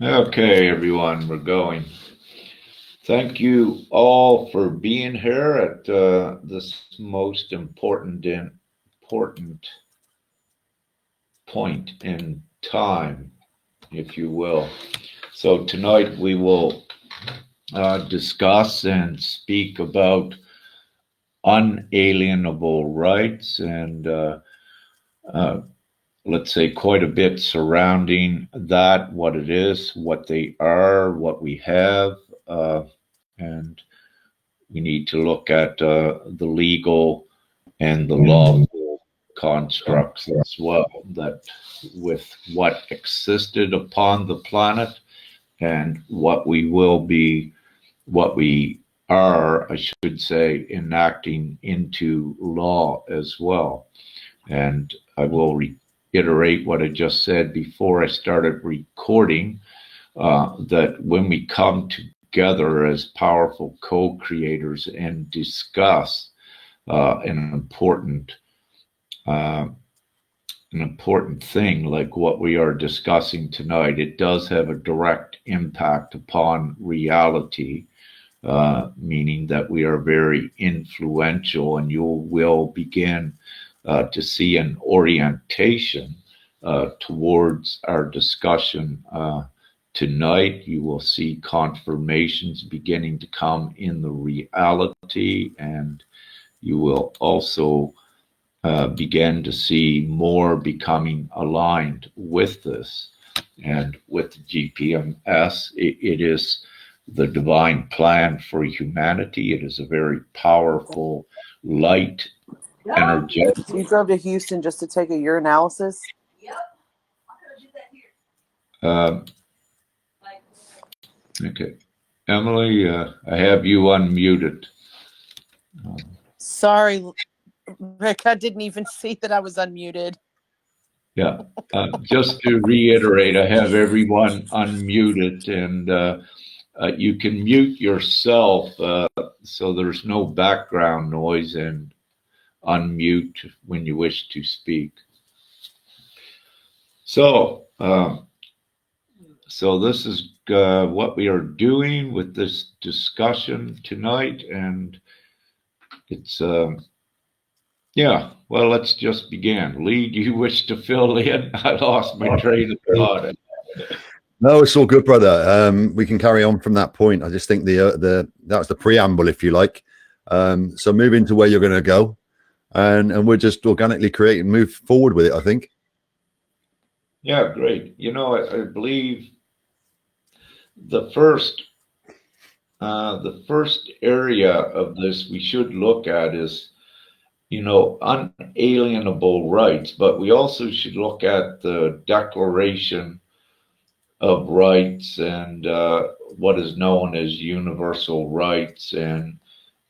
Okay, everyone, we're going. Thank you all for being here at this most important point in time, if you will. So tonight we will discuss and speak about unalienable rights and uh, let's say quite a bit surrounding that, what it is, what they are, what we have, and we need to look at the legal and the lawful constructs as well, that with what existed upon the planet and what we will be, what we are, I should say, enacting into law as well. And I will reiterate what I just said before I started recording, that when we come together as powerful co-creators and discuss uh, an important thing like what we are discussing tonight, it does have a direct impact upon reality, meaning that we are very influential, and you will begin to see an orientation towards our discussion tonight. You will see confirmations beginning to come in the reality, and you will also begin to see more becoming aligned with this. And with GPMS, it is the divine plan for humanity. It is a very powerful light energy. You drove to Houston just to take a urinalysis? Okay. Emily, I have you unmuted. Sorry, Rick, I didn't even see that I was unmuted. Yeah. Just to reiterate, I have everyone unmuted, and you can mute yourself so there's no background noise, and unmute when you wish to speak. So, so this is what we are doing with this discussion tonight, and it's yeah. Well, let's just begin. Lee, do you wish to fill in? I lost my train of thought. No, it's all good, brother. We can carry on from that point. I just think that's the preamble, if you like. So move into where you're going to go, and we're just organically create and move forward with it, I think. Yeah, great. You know, I believe the first area of this we should look at is, you know, unalienable rights, but we also should look at the Declaration of Rights and what is known as universal rights and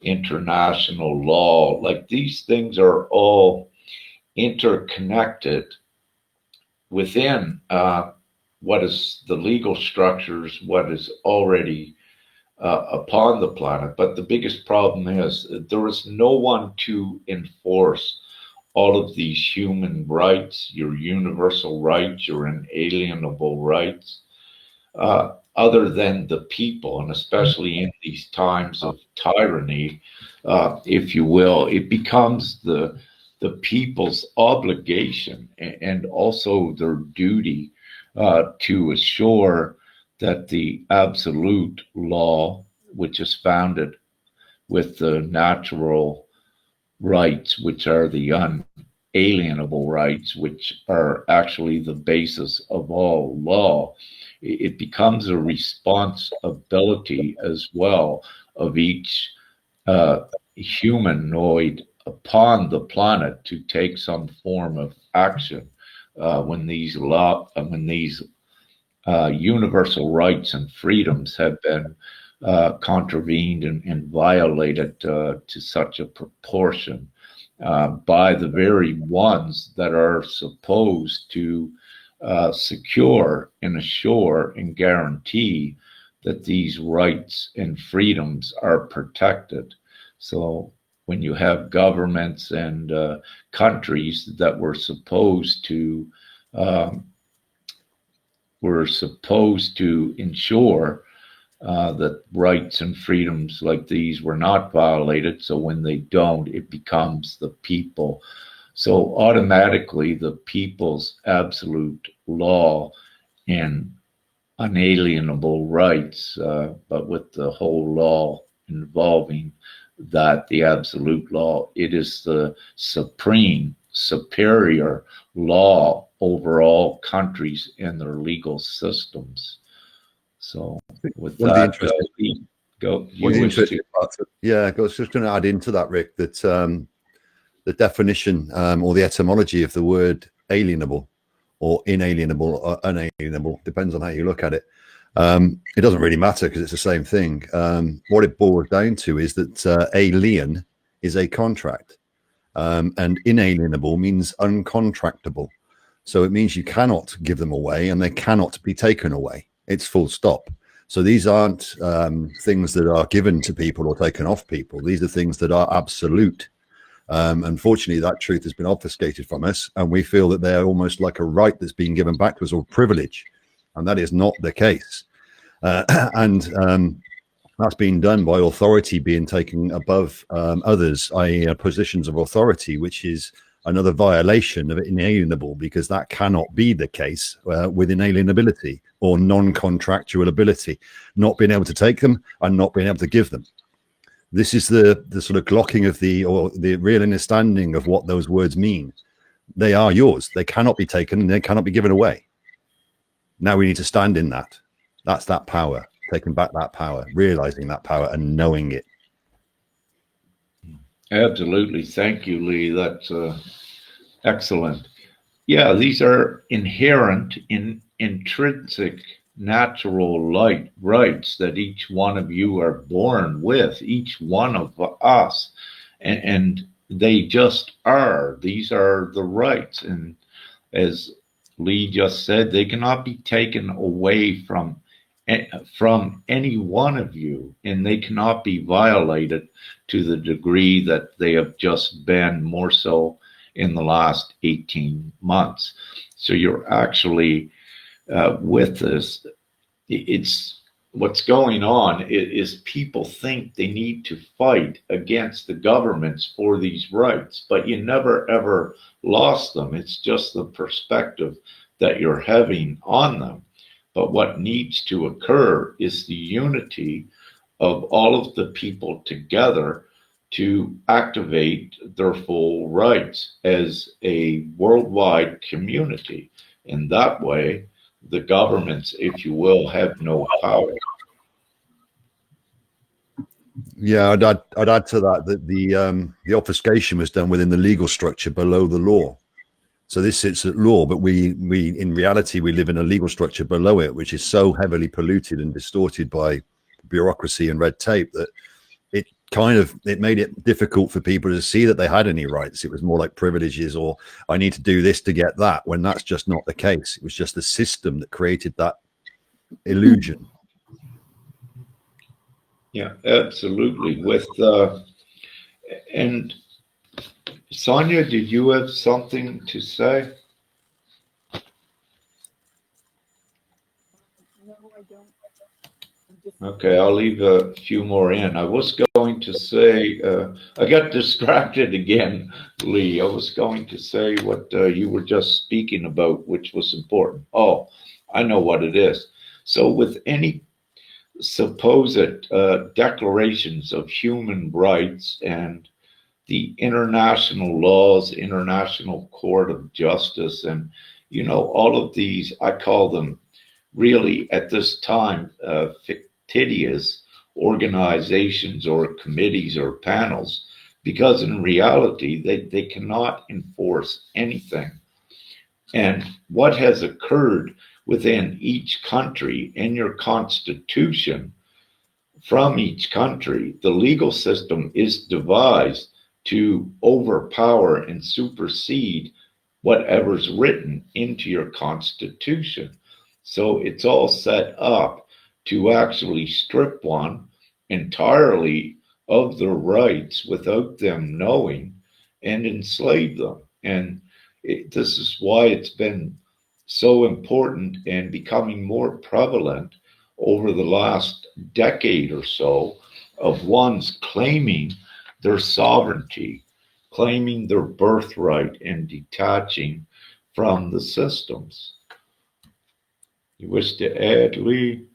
international law. Like, these things are all interconnected within what is the legal structures, what is already upon the planet. But the biggest problem is there is no one to enforce all of these human rights, your universal rights, your inalienable rights, other than the people. And especially in these times of tyranny, if you will, it becomes the people's obligation and also their duty to assure that the absolute law, which is founded with the natural rights, which are the unalienable rights, which are actually the basis of all law, it becomes a responsibility as well of each humanoid upon the planet to take some form of action when these universal rights and freedoms have been contravened and violated to such a proportion by the very ones that are supposed to secure and assure and guarantee that these rights and freedoms are protected. So when you have governments and countries that were supposed to were supposed to ensure that rights and freedoms like these were not violated. So when they don't, it becomes the people. So automatically, the people's absolute law and unalienable rights, but with the whole law involving that, the absolute law, it is the supreme, superior law over all countries and their legal systems. So with One of the that, interesting, go. one of the interesting parts yeah, I was just going to add into that, Rick, that the definition or the etymology of the word alienable or inalienable or unalienable, depends on how you look at it. It doesn't really matter because it's the same thing. What it boils down to is that alien is a contract, and inalienable means uncontractable. So it means you cannot give them away and they cannot be taken away. It's full stop. So these aren't things that are given to people or taken off people. These are things that are absolute. Unfortunately, that truth has been obfuscated from us, and we feel that they're almost like a right that's being given back to us, or privilege, and that is not the case. And that's being done by authority being taken above others, i.e. positions of authority, which is another violation of inalienable, because that cannot be the case with inalienability or non-contractual ability, not being able to take them and not being able to give them. This is the sort of glocking of the real understanding of what those words mean. They are yours. They cannot be taken and they cannot be given away. Now we need to stand in that. That's that power, taking back that power, realizing that power and knowing it. Absolutely. Thank you, Lee. That's excellent. Yeah, these are inherent, intrinsic, natural rights that each one of you are born with, each one of us. And they just are. These are the rights. And as Lee just said, they cannot be taken away from any one of you, and they cannot be violated to the degree that they have just been, more so in the last 18 months. So you're actually with this. It's what's going on is people think they need to fight against the governments for these rights, but you never ever lost them. It's just the perspective that you're having on them. But what needs to occur is the unity of all of the people together to activate their full rights as a worldwide community. In that way, the governments, if you will, have no power. Yeah, I'd add to that the obfuscation was done within the legal structure below the law. So this sits at law, but we in reality we live in a legal structure below it, which is so heavily polluted and distorted by bureaucracy and red tape that it made it difficult for people to see that they had any rights. It was more like privileges, or I need to do this to get that, when that's just not the case. It was just the system that created that illusion. Yeah, absolutely. With and Sonia, did you have something to say? No, I don't. Okay, I'll leave a few more in. I was going to say, I got distracted again, Lee. I was going to say what you were just speaking about, which was important. Oh, I know what it is. So with any supposed declarations of human rights and the international laws, International Court of Justice, and, you know, all of these, I call them really at this time fictitious organizations or committees or panels, because in reality they cannot enforce anything. And what has occurred within each country in your constitution, from each country, the legal system is devised to overpower and supersede whatever's written into your constitution. So it's all set up to actually strip one entirely of their rights without them knowing and enslave them. And this is why it's been so important and becoming more prevalent over the last decade or so of ones claiming their sovereignty, claiming their birthright, and detaching from the systems. You wish to add, Lee?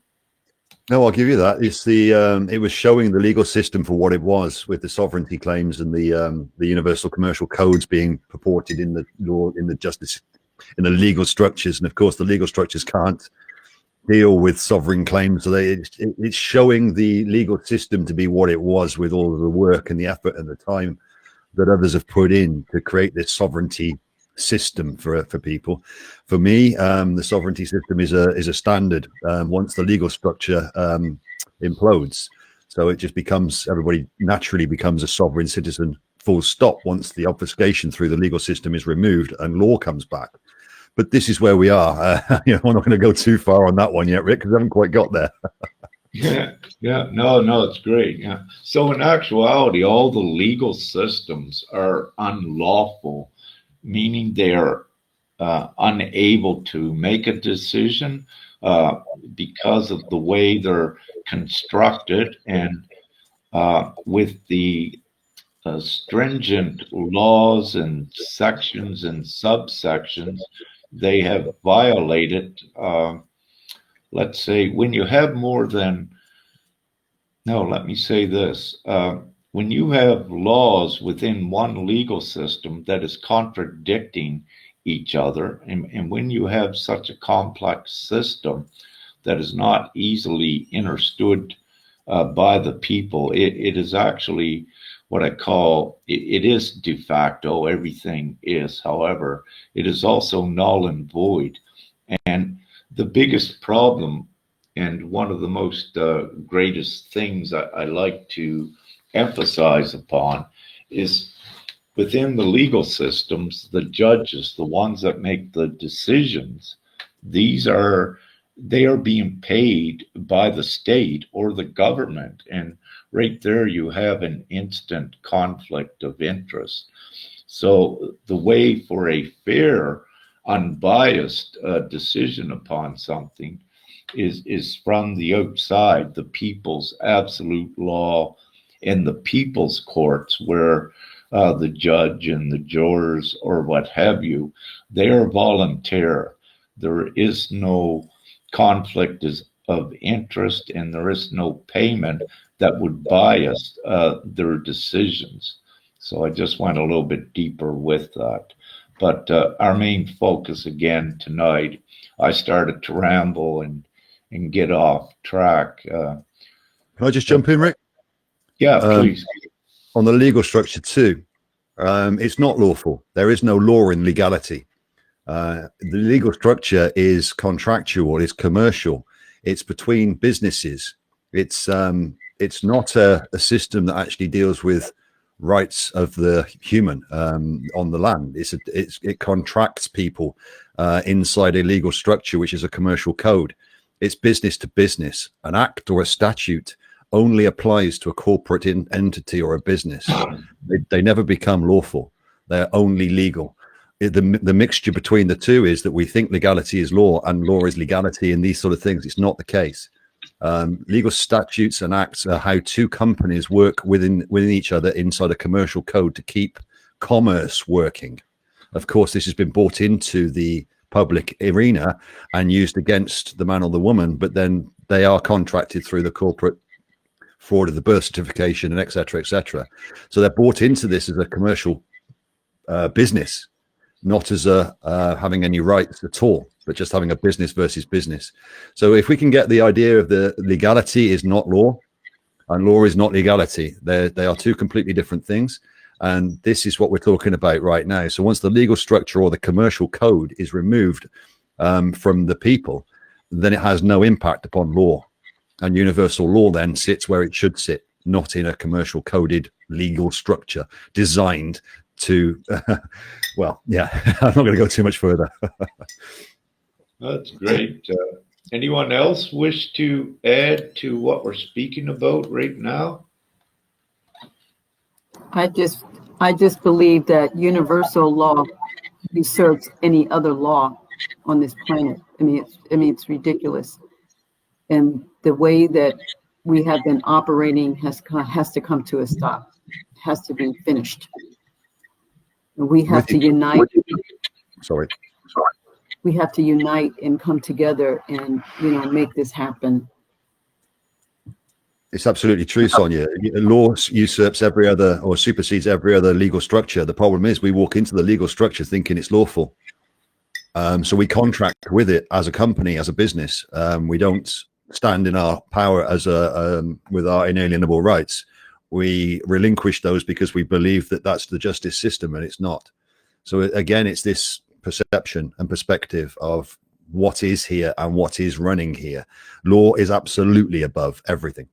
No, I'll give you that. It's the it was showing the legal system for what it was, with the sovereignty claims and the universal commercial codes being purported in the law, in the justice, in the legal structures, and of course the legal structures can't deal with sovereign claims. So it's showing the legal system to be what it was, with all of the work and the effort and the time that others have put in to create this sovereignty system for people. For me, the sovereignty system is a standard once the legal structure implodes. So it just becomes, everybody naturally becomes a sovereign citizen, full stop, once the obfuscation through the legal system is removed and law comes back. But this is where we are. We're not going to go too far on that one yet, Rick, because I haven't quite got there. No, it's great. Yeah. So in actuality, all the legal systems are unlawful, meaning they are unable to make a decision because of the way they're constructed, and with the stringent laws and sections and subsections they have violated. Let's say when you have more than, no, let me say this. When you have laws within one legal system that is contradicting each other, and when you have such a complex system that is not easily understood by the people, it is actually what I call, it is de facto, everything is. However, it is also null and void. And the biggest problem, and one of the most greatest things I like to emphasize upon, is within the legal systems, the judges, the ones that make the decisions, they are being paid by the state or the government. And right there you have an instant conflict of interest. So the way for a fair, unbiased decision upon something is from the outside, the people's absolute law in the people's courts, where the judge and the jurors or what have you, they are volunteer. There is no conflict of interest, and there is no payment that would bias their decisions. So I just went a little bit deeper with that. But our main focus again tonight, I started to ramble and get off track. Can I just jump in, Rick? Yeah, please. On the legal structure too, it's not lawful. There is no law in legality. The legal structure is contractual, it's commercial, it's between businesses. It's not a system that actually deals with rights of the human on the land. It contracts people inside a legal structure, which is a commercial code. It's business to business. An act or a statute only applies to a corporate entity or a business. They never become lawful. They're only legal. The mixture between the two is that we think legality is law and law is legality, and these sort of things. It's not the case. Legal statutes and acts are how two companies work within each other inside a commercial code to keep commerce working. Of course, this has been brought into the public arena and used against the man or the woman, but then they are contracted through the corporate fraud of the birth certification and et cetera, et cetera. So they're brought into this as a commercial business, not as having any rights at all, but just having a business versus business. So if we can get the idea of the legality is not law and law is not legality, they are two completely different things. And this is what we're talking about right now. So once the legal structure or the commercial code is removed from the people, then it has no impact upon law. And universal law then sits where it should sit, not in a commercial coded legal structure designed to, well, yeah, I'm not going to go too much further. That's great. Anyone else wish to add to what we're speaking about right now? I just believe that universal law usurps any other law. on this planet. It's ridiculous. And the way that we have been operating has to come to a stop, has to be finished. We have to unite. Sorry. We have to unite and come together and, make this happen. It's absolutely true, Sonia. Law usurps every other or supersedes every other legal structure. The problem is we walk into the legal structure thinking it's lawful. So we contract with it as a company, as a business. We don't stand in our power as with our inalienable rights. We relinquish those because we believe that that's the justice system, and it's not. So again, it's this perception and perspective of what is here and what is running here. Law is absolutely above everything.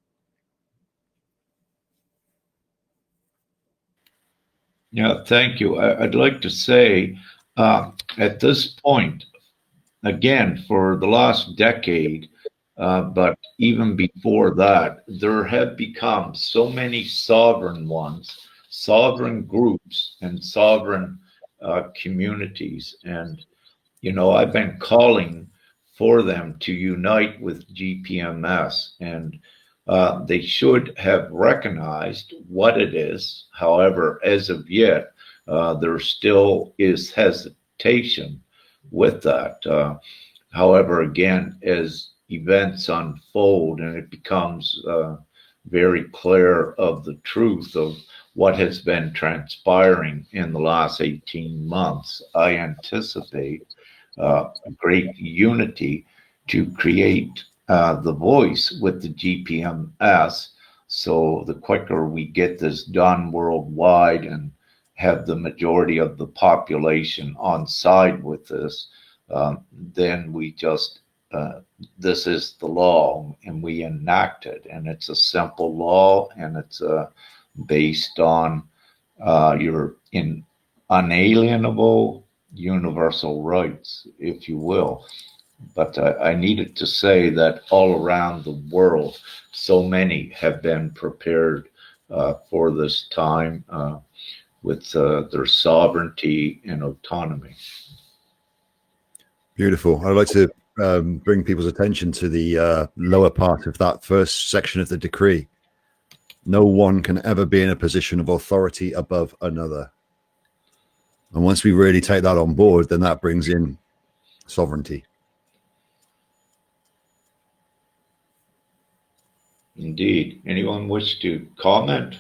Yeah, thank you. I'd like to say at this point, again, for the last decade, but even before that, there have become so many sovereign ones, sovereign groups, and sovereign communities. And, I've been calling for them to unite with GPMS, and they should have recognized what it is. However, as of yet, there still is hesitation with that. However, again, as events unfold and it becomes very clear of the truth of what has been transpiring in the last 18 months, I anticipate great unity to create the voice with the GPMS. So the quicker we get this done worldwide and have the majority of the population on side with this, then we just, this is the law and we enact it. And it's a simple law, and it's based on your unalienable universal rights, if you will. But I needed to say that all around the world, so many have been prepared for this time with their sovereignty and autonomy. Beautiful. I'd like to bring people's attention to the lower part of that first section of the decree. No one can ever be in a position of authority above another. And once we really take that on board, then that brings in sovereignty. Indeed. Anyone wish to comment?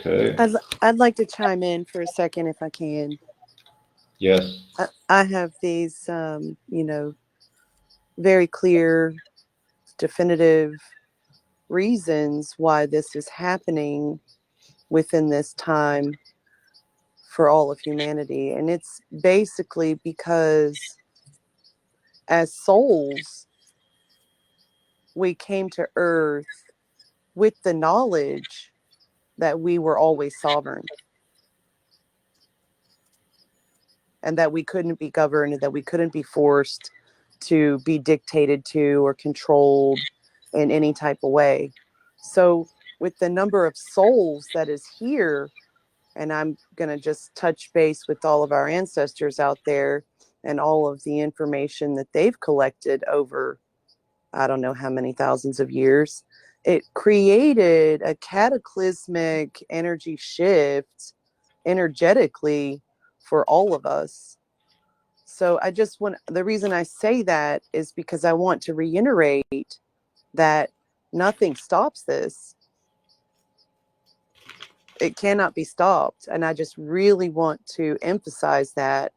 Okay. I'd like to chime in for a second if I can. Yes. I have these, very clear, definitive reasons why this is happening within this time for all of humanity. And it's basically because as souls, we came to Earth with the knowledge that we were always sovereign and that we couldn't be governed and that we couldn't be forced to be dictated to or controlled in any type of way. So with the number of souls that is here, and I'm going to just touch base with all of our ancestors out there and all of the information that they've collected over, I don't know how many thousands of years, it created a cataclysmic energy shift energetically for all of us. So I just want, the reason I say that is because I want to reiterate that nothing stops this. It cannot be stopped. And I just really want to emphasize that.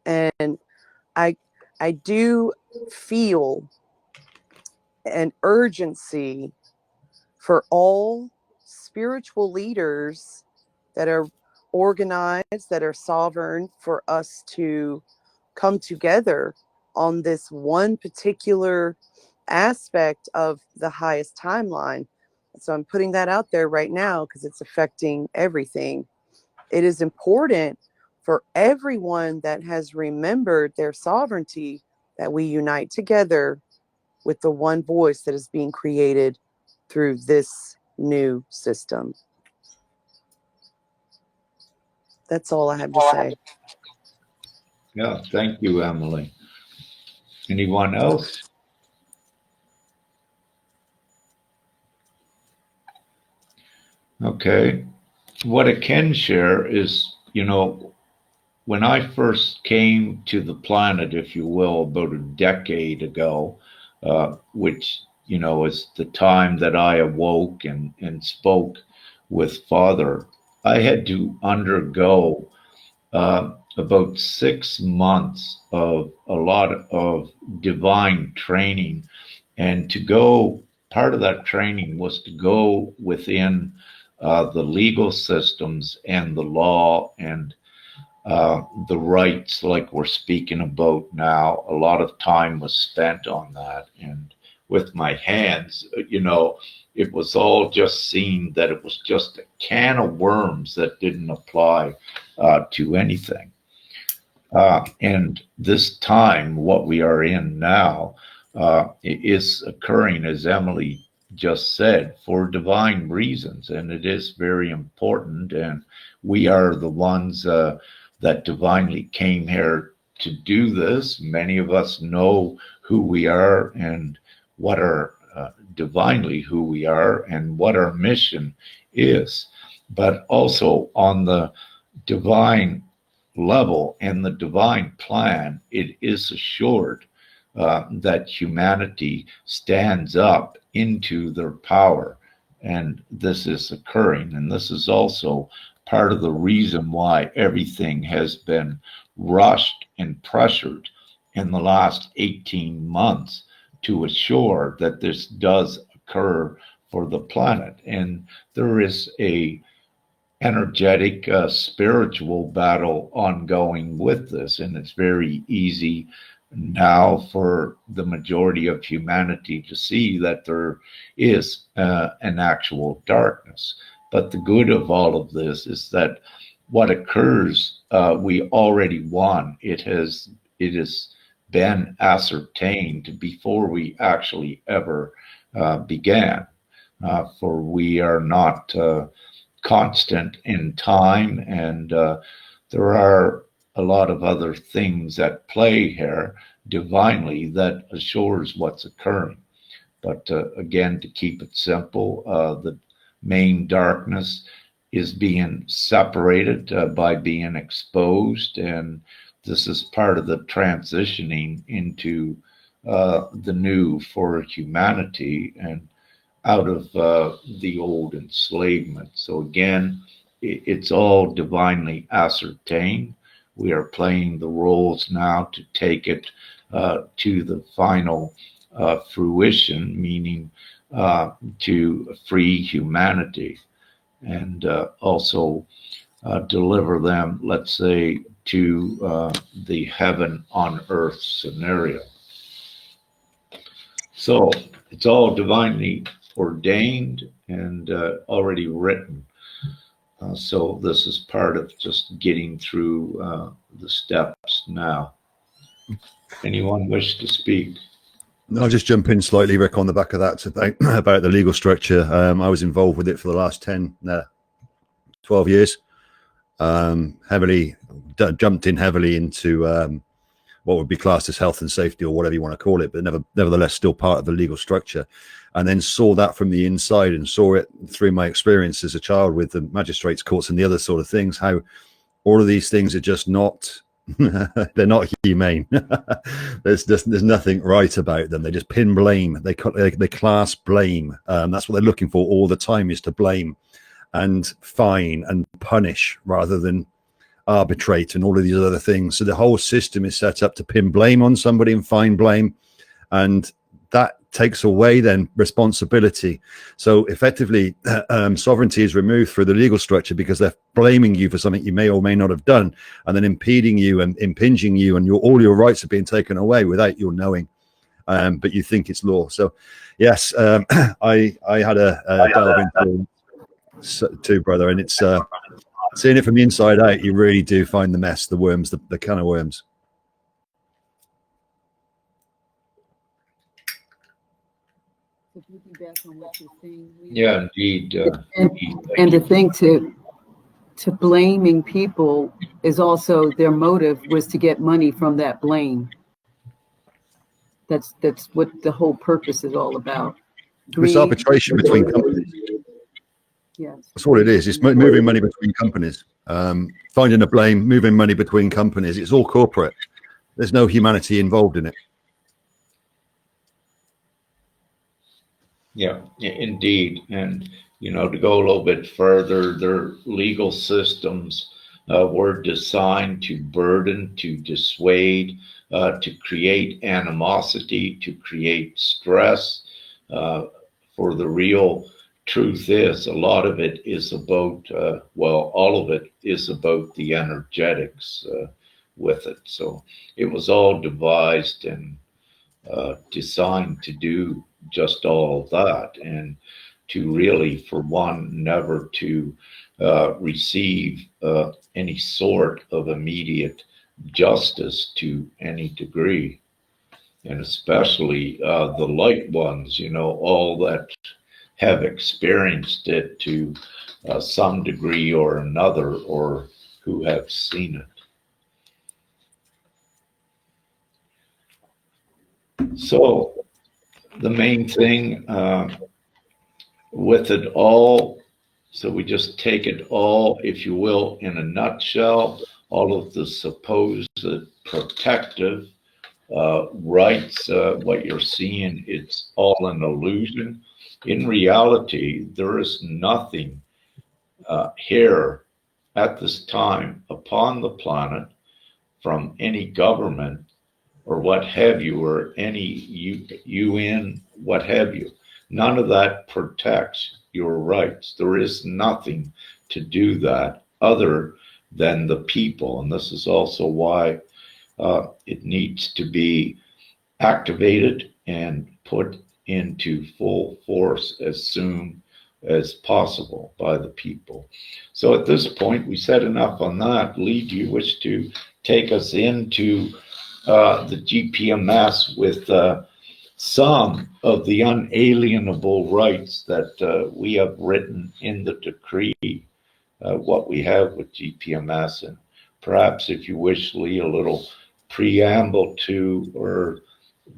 And I do feel an urgency for all spiritual leaders that are organized, that are sovereign, for us to come together on this one particular aspect of the highest timeline. So I'm putting that out there right now because it's affecting everything. It is important for everyone that has remembered their sovereignty that we unite together with the one voice that is being created through this new system. That's all I have to say. Yeah, thank you, Emily. Anyone else? Okay. What I can share is, when I first came to the planet, if you will, about a decade ago, which, is the time that I awoke and spoke with Father, I had to undergo about 6 months of a lot of divine training. And part of that training was to go within the legal systems and the law and the rights, like we're speaking about now. A lot of time was spent on that. And with my hands, it was all just seen that it was just a can of worms that didn't apply to anything. And this time, what we are in now, is occurring, as Emily just said, for divine reasons. And it is very important. And we are the ones that divinely came here to do this. Many of us know who we are and what our divinely who we are and what our mission is. But also on the divine level and the divine plan, it is assured that humanity stands up into their power. And this is occurring. And this is also part of the reason why everything has been rushed and pressured in the last 18 months to assure that this does occur for the planet. And there is a energetic spiritual battle ongoing with this, and it's very easy now for the majority of humanity to see that there is an actual darkness. But the good of all of this is that what occurs, we already won. It has been ascertained before we actually ever began, for we are not constant in time, and there are a lot of other things at play here divinely that assures what's occurring. But again, to keep it simple, the main darkness is being separated by being exposed, and this is part of the transitioning into the new for humanity and out of the old enslavement. So again, it's all divinely ascertained. We are playing the roles now to take it to the final fruition, meaning to free humanity and also deliver them, let's say, to the heaven on earth scenario. So it's all divinely ordained and already written. So this is part of just getting through the steps now. Anyone wish to speak? I'll just jump in slightly, Rick, on the back of that about the legal structure. I was involved with it for the last 12 years. Jumped in heavily into what would be classed as health and safety or whatever you want to call it, but nevertheless still part of the legal structure. And then saw that from the inside and saw it through my experience as a child with the magistrates courts and the other sort of things, how all of these things are just not, they're not humane. There's nothing right about them. They just pin blame. They class blame. That's what they're looking for all the time, is to blame and fine and punish rather than arbitrate and all of these other things. So the whole system is set up to pin blame on somebody and fine blame, and that takes away then responsibility. So effectively sovereignty is removed through the legal structure because they're blaming you for something you may or may not have done, and then impeding you and impinging you, and all your rights are being taken away without your knowing, but you think it's law. So yes, I had a delve into too, brother, and it's seeing it from the inside out, you really do find the mess, the worms, the can of worms. To piggyback on what you're saying, Yeah, indeed. and the thing to to blaming people is also their motive was to get money from that blame. That's what the whole purpose is all about. It's Greed. arbitration between companies. Yes. That's all it is. It's moving money between companies, finding a blame, moving money between companies. It's all corporate. There's no humanity involved in it. Yeah, indeed. And, you know, to go a little bit further, their legal systems were designed to burden, to dissuade, to create animosity, to create stress. For the real truth is, a lot of it is about, well, all of it is about the energetics with it. So it was all devised and designed to do just all of that, and to really, for one, never to receive any sort of immediate justice to any degree. And especially the light ones, you know, all that have experienced it to some degree or another, or who have seen it. So the main thing with it all, so we just take it all, if you will, in a nutshell, all of the supposed protective rights, what you're seeing, it's all an illusion. In reality, there is nothing here at this time upon the planet from any government or what have you, or any UN, what have you. None of that protects your rights. There is nothing to do that other than the people. And this is also why it needs to be activated and put into full force as soon as possible by the people. So at this point, we said enough on that. Lee, do you wish to take us into the GPMS with some of the unalienable rights that we have written in the decree, what we have with GPMS, and perhaps, if you wish, Lee, a little preamble to or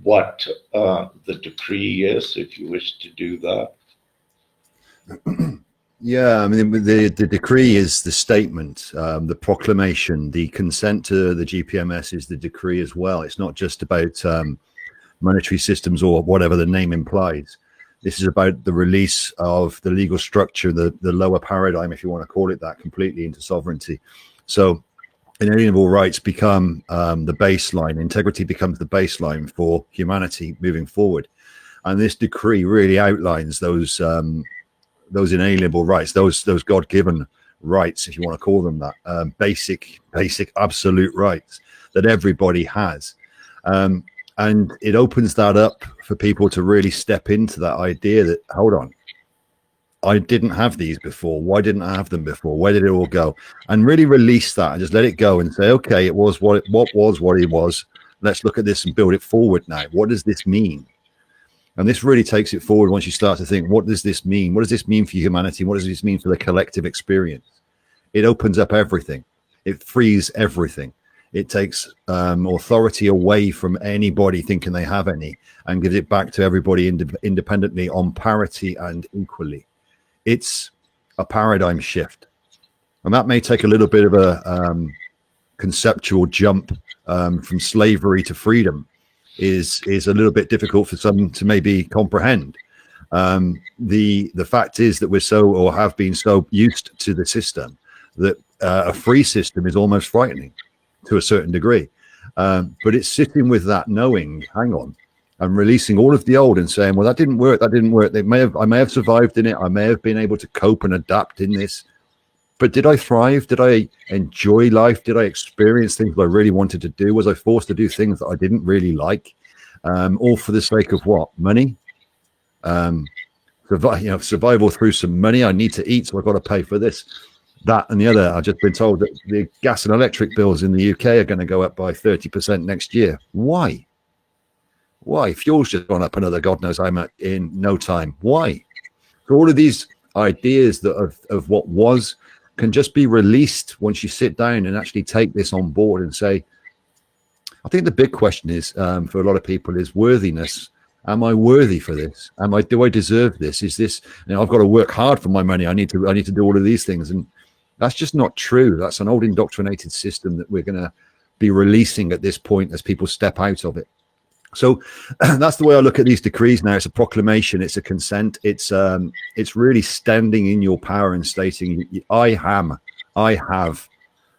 what the decree is, if you wish to do that. Yeah, I mean, the decree is the statement, the proclamation, the consent to the GPMS is the decree as well. It's not just about monetary systems or whatever the name implies. This is about the release of the legal structure, the lower paradigm, if you want to call it that, completely into sovereignty. So inalienable rights become the baseline. Integrity becomes the baseline for humanity moving forward. And this decree really outlines those inalienable rights, those God-given rights, if you want to call them that, basic, absolute rights that everybody has. And it opens that up for people to really step into that idea that, hold on, I didn't have these before. Why didn't I have them before? Where did it all go? And really release that and just let it go and say, okay, it was what it was. Let's look at this and build it forward now. What does this mean? And this really takes it forward once you start to think, what does this mean? What does this mean for humanity? What does this mean for the collective experience? It opens up everything. It frees everything. It takes authority away from anybody thinking they have any and gives it back to everybody independently on parity and equally. It's a paradigm shift. And that may take a little bit of a conceptual jump from slavery to freedom. Is a little bit difficult for some to maybe comprehend. The fact is that we're so, or have been so used to the system that a free system is almost frightening to a certain degree. But it's sitting with that knowing, hang on, I'm releasing all of the old and saying, well, that didn't work. I may have survived in it. I may have been able to cope and adapt in this. But did I thrive? Did I enjoy life? Did I experience things that I really wanted to do? Was I forced to do things that I didn't really like? All for the sake of what? Money? Survival through some money. I need to eat, so I've got to pay for this, that, and the other. I've just been told that the gas and electric bills in the UK are going to go up by 30% next year. Why? Fuel's just gone up another God knows how much in no time. Why? So all of these ideas that of what was can just be released once you sit down and actually take this on board and say, I think the big question is for a lot of people is worthiness. Am I worthy for this? Do I deserve this? Is this, I've got to work hard for my money. I need to do all of these things. And that's just not true. That's an old indoctrinated system that we're going to be releasing at this point as people step out of it. So that's the way I look at these decrees now. It's a proclamation. It's a consent. It's really standing in your power and stating, I have.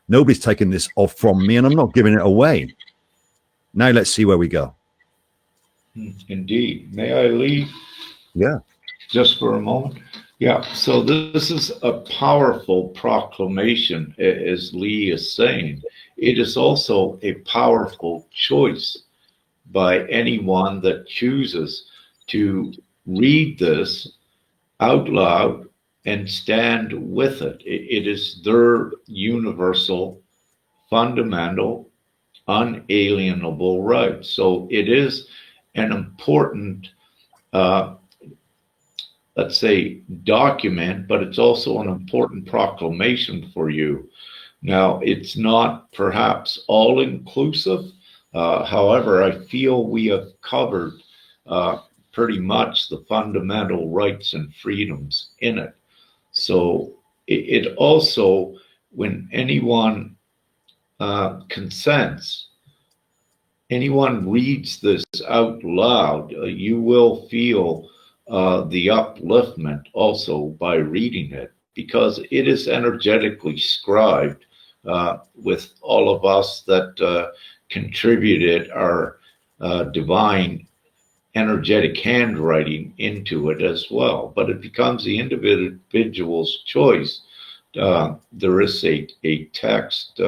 Nobody's taken this off from me, and I'm not giving it away. Now let's see where we go. Indeed. May I leave? Yeah. Just for a moment? Yeah. So this is a powerful proclamation, as Lee is saying. It is also a powerful choice by anyone that chooses to read this out loud and stand with it. It is their universal, fundamental, unalienable right. So it is an important, let's say, document, but it's also an important proclamation for you. Now, it's not perhaps all inclusive. However, I feel we have covered pretty much the fundamental rights and freedoms in it. So it also, when anyone consents, anyone reads this out loud, you will feel the upliftment also by reading it, because it is energetically scribed with all of us that contributed our divine energetic handwriting into it as well. But it becomes the individual's choice. There is a text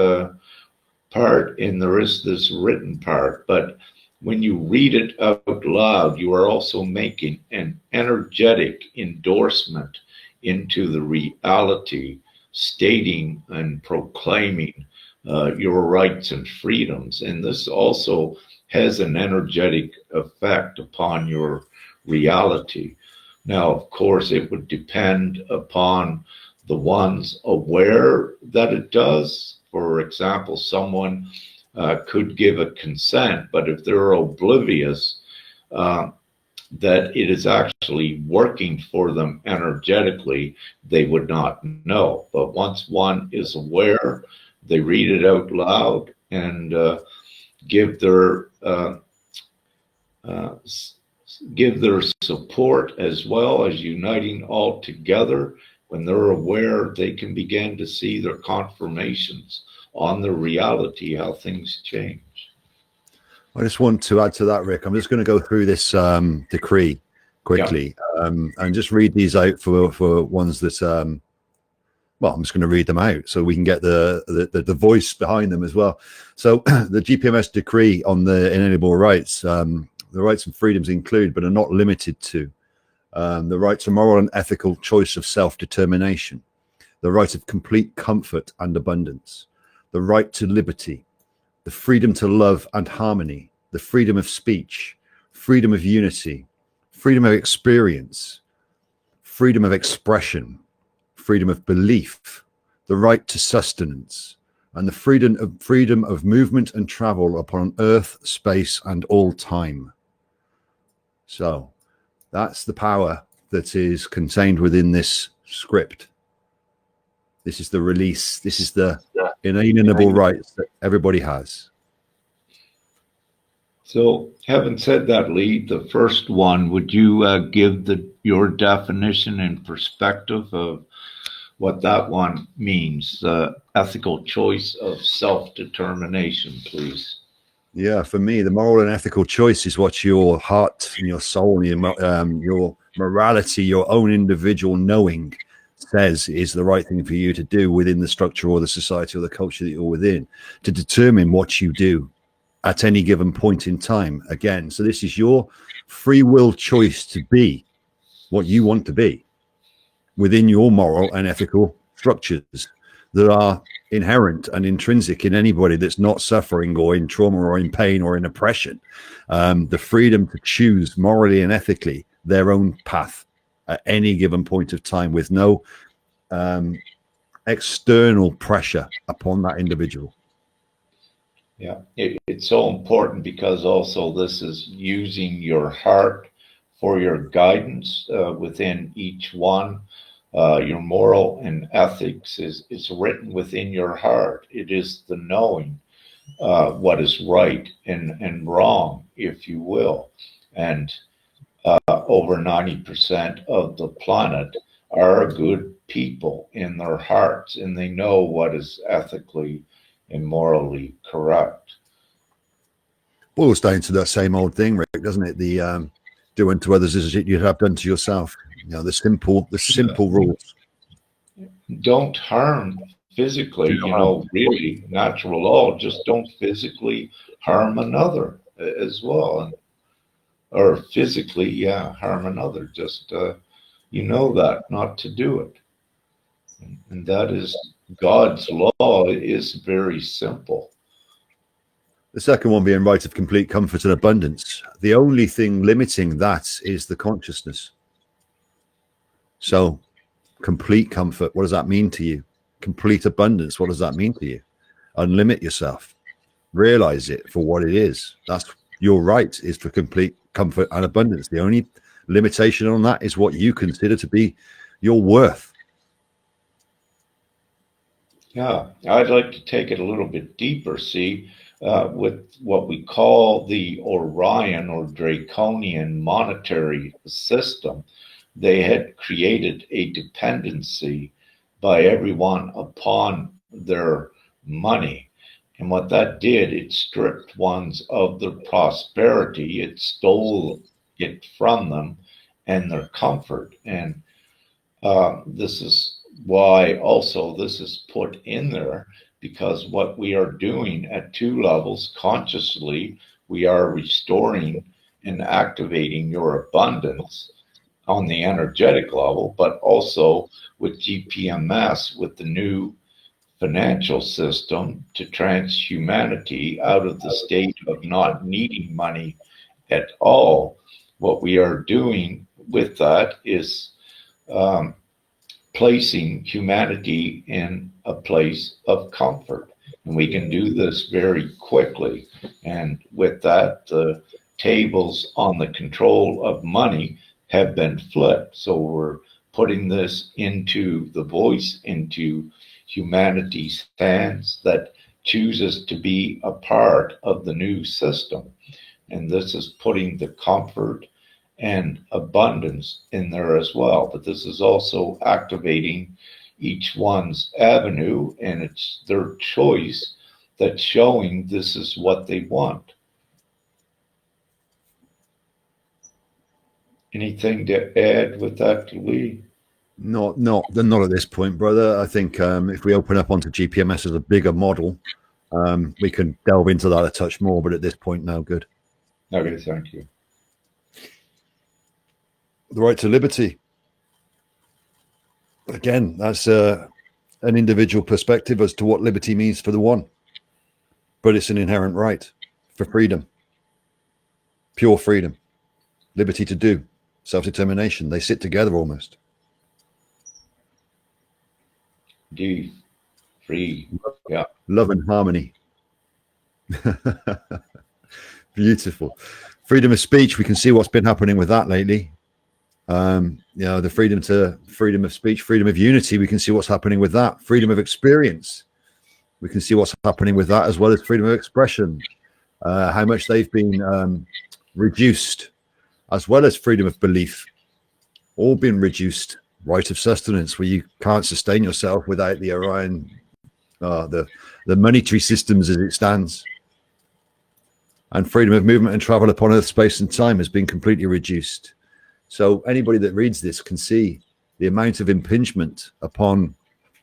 part and there is this written part, but when you read it out loud, you are also making an energetic endorsement into the reality, stating and proclaiming your rights and freedoms. And this also has an energetic effect upon your reality. Now, of course, it would depend upon the ones aware that it does. For example, someone could give a consent, but if they're oblivious that it is actually working for them energetically, they would not know. But once one is aware, they read it out loud and give their support, as well as uniting all together. When they're aware, they can begin to see their confirmations on the reality, how things change. I just want to add to that, Rick. I'm just going to go through this decree quickly, and just read these out for ones that, well, I'm just going to read them out so we can get the voice behind them as well. So the GPMS decree on the inalienable rights, the rights and freedoms include, but are not limited to, the right to moral and ethical choice of self-determination, the right of complete comfort and abundance, the right to liberty, the freedom to love and harmony, the freedom of speech, freedom of unity, freedom of experience, freedom of expression, freedom of belief, the right to sustenance, and the freedom of movement and travel upon earth, space, and all time. So that's the power that is contained within this script. This is the release. This is the inalienable rights that everybody has. So, having said that, Lee, the first one, would you give your definition and perspective of what that one means? Ethical choice of self-determination, please. Yeah, for me, the moral and ethical choice is what your heart and your soul, your morality, your own individual knowing says is the right thing for you to do within the structure or the society or the culture that you're within, to determine what you do at any given point in time. Again, so this is your free will choice to be what you want to be within your moral and ethical structures that are inherent and intrinsic in anybody that's not suffering or in trauma or in pain or in oppression. The freedom to choose morally and ethically their own path at any given point of time, with no external pressure upon that individual. Yeah, it's so important because also this is using your heart for your guidance within each one. Your moral and ethics is written within your heart. It is the knowing what is right and wrong, if you will. And over 90% of the planet are good people in their hearts, and they know what is ethically and morally correct. Boils down to that same old thing, Rick, doesn't it? The do unto others as you'd have done to yourself. You know, the simple rules. Don't harm physically, really natural law. Just don't physically harm another as well. Or physically, harm another. Just, that not to do it. And that is God's law is very simple. The second one being right of complete comfort and abundance. The only thing limiting that is the consciousness. So complete comfort, what does that mean to you? Complete abundance, what does that mean to you? Unlimit yourself. Realize it for what it is. That's your right, is for complete comfort and abundance. The only limitation on that is what you consider to be your worth. Yeah, I'd like to take it a little bit deeper, with what we call the Orion or Draconian monetary system. They had created a dependency by everyone upon their money. And what that did, it stripped ones of their prosperity, it stole it from them and their comfort. And this is why also this is put in there, because what we are doing at two levels consciously, we are restoring and activating your abundance on the energetic level, but also with GPMS, with the new financial system, to transhumanity out of the state of not needing money at all. What we are doing with that is placing humanity in a place of comfort. And we can do this very quickly. And with that, the tables on the control of money have been flipped. So we're putting this into the voice, into humanity's hands that chooses to be a part of the new system. And this is putting the comfort and abundance in there as well. But this is also activating each one's avenue, and it's their choice that's showing this is what they want. Anything to add with that, Lee? Not at this point, brother. I think if we open up onto GPMS as a bigger model, we can delve into that a touch more. But at this point, no good. Okay, thank you. The right to liberty. Again, that's an individual perspective as to what liberty means for the one. But it's an inherent right for freedom, pure freedom, liberty to do, self-determination. They sit together almost. D, free, yeah. Love and harmony. Beautiful. Freedom of speech. We can see what's been happening with that lately. The freedom of speech, freedom of unity. We can see what's happening with that. Freedom of experience. We can see what's happening with that, as well as freedom of expression. How much they've been reduced, as well as freedom of belief, all been reduced. Right of sustenance, where you can't sustain yourself without the Orion, the monetary systems as it stands. And freedom of movement and travel upon Earth, space and time has been completely reduced. So anybody that reads this can see the amount of impingement upon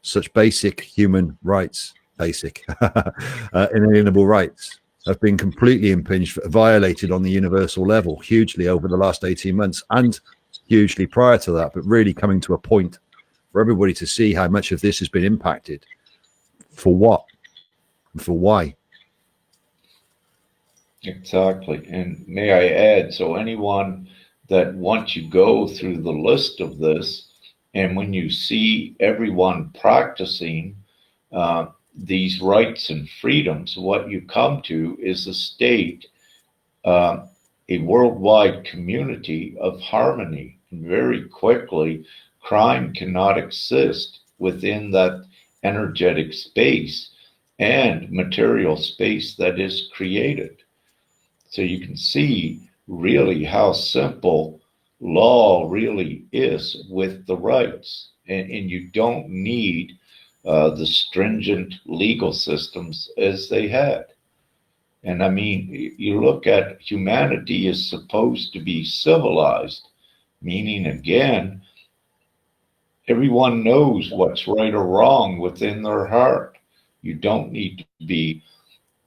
such basic human rights, inalienable rights, have been completely impinged, violated on the universal level hugely over the last 18 months and hugely prior to that, but really coming to a point for everybody to see how much of this has been impacted. For what? And for why? Exactly. And may I add, so anyone that once you go through the list of this And when you see everyone practicing these rights and freedoms, what you come to is a state, a worldwide community of harmony. And very quickly, crime cannot exist within that energetic space and material space that is created. So you can see really how simple law really is with the rights. And you don't need the stringent legal systems as they had. And I mean, you look at humanity is supposed to be civilized, meaning again, everyone knows what's right or wrong within their heart. You don't need to be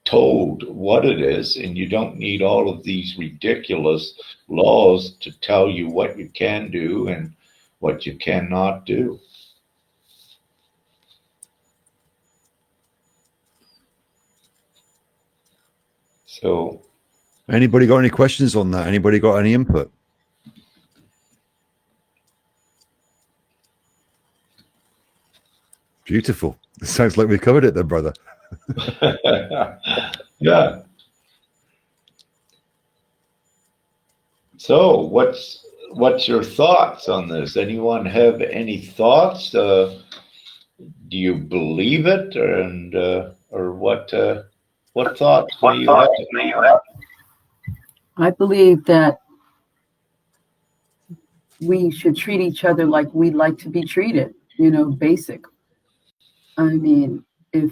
told what it is, and you don't need all of these ridiculous laws to tell you what you can do and what you cannot do. So, Anybody got any questions on that? Anybody got any input? Beautiful. It sounds like we covered it then, brother. yeah. So, what's your thoughts on this? Anyone have any thoughts? Do you believe it, and or what thoughts may you have? I believe that we should treat each other like we'd like to be treated, basic. I mean, if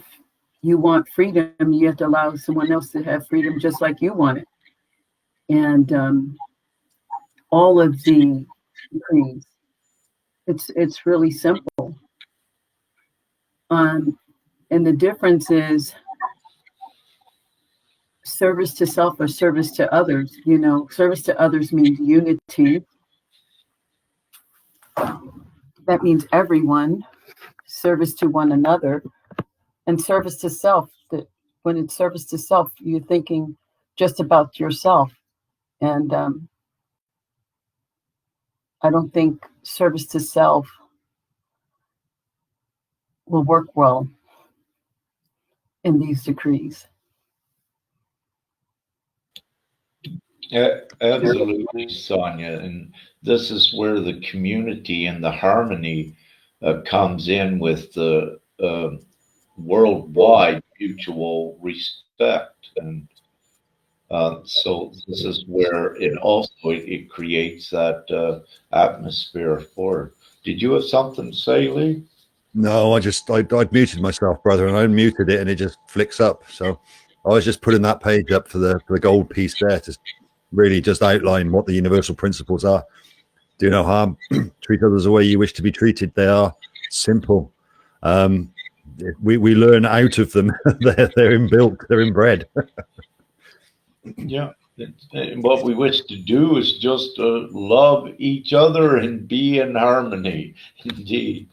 you want freedom, you have to allow someone else to have freedom just like you want it. And all of the decrees, it's really simple. And the difference is service to self or service to others. Service to others means unity. That means everyone. Service to one another, and service to self. That when it's service to self, you're thinking just about yourself. And I don't think service to self will work well in these decrees. Absolutely, Sonia. And this is where the community and the harmony comes in with the worldwide mutual respect. And so this is where it creates that atmosphere for it. Did you have something to say, Lee? No, I'd muted myself, brother, and I unmuted it and it just flicks up. So I was just putting that page up for the gold piece there to really just outline what the universal principles are. Do no harm, treat others the way you wish to be treated. They are simple. We learn out of them. They're inbuilt, they're inbred. Yeah. And what we wish to do is just love each other and be in harmony. Indeed.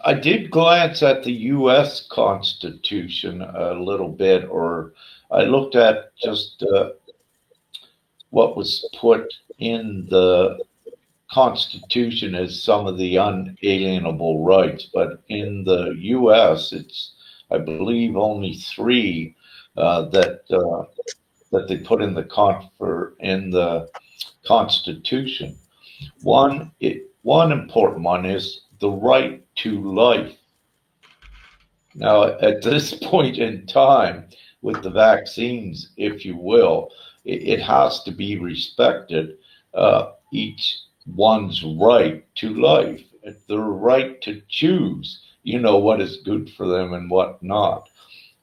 I did glance at the U.S. Constitution a little bit, or I looked at just what was put in the Constitution as some of the unalienable rights. But in the U.S., it's, I believe, only three that they put in the Constitution. One important one is the right to life. Now, at this point in time, with the vaccines, if you will, it has to be respected. Each one's right to life, their right to choose, what is good for them and what not.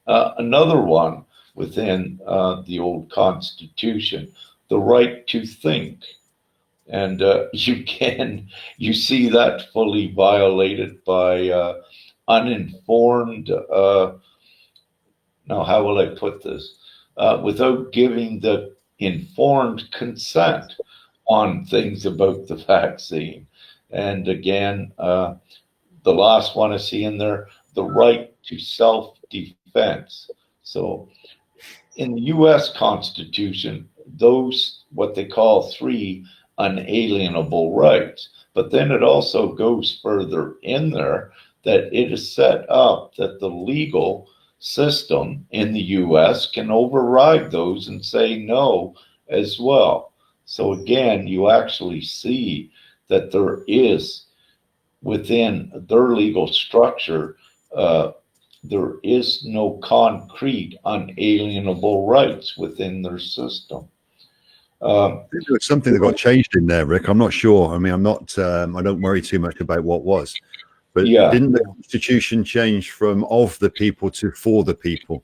Another one within the old Constitution, the right to think. And you see that fully violated by uninformed, now how will I put this? Without giving the informed consent on things about the vaccine. And again, the last one I see in there, the right to self-defense. So in the U.S. Constitution, those, what they call three unalienable rights. But then it also goes further in there that it is set up that the legal system in the US can override those and say no as well. So again, you actually see that there is within their legal structure, there is no concrete unalienable rights within their system. There was something that got changed in there, Rick. I'm not sure. I mean, I'm not. I don't worry too much about what was, but didn't the Constitution change from of the people to for the people,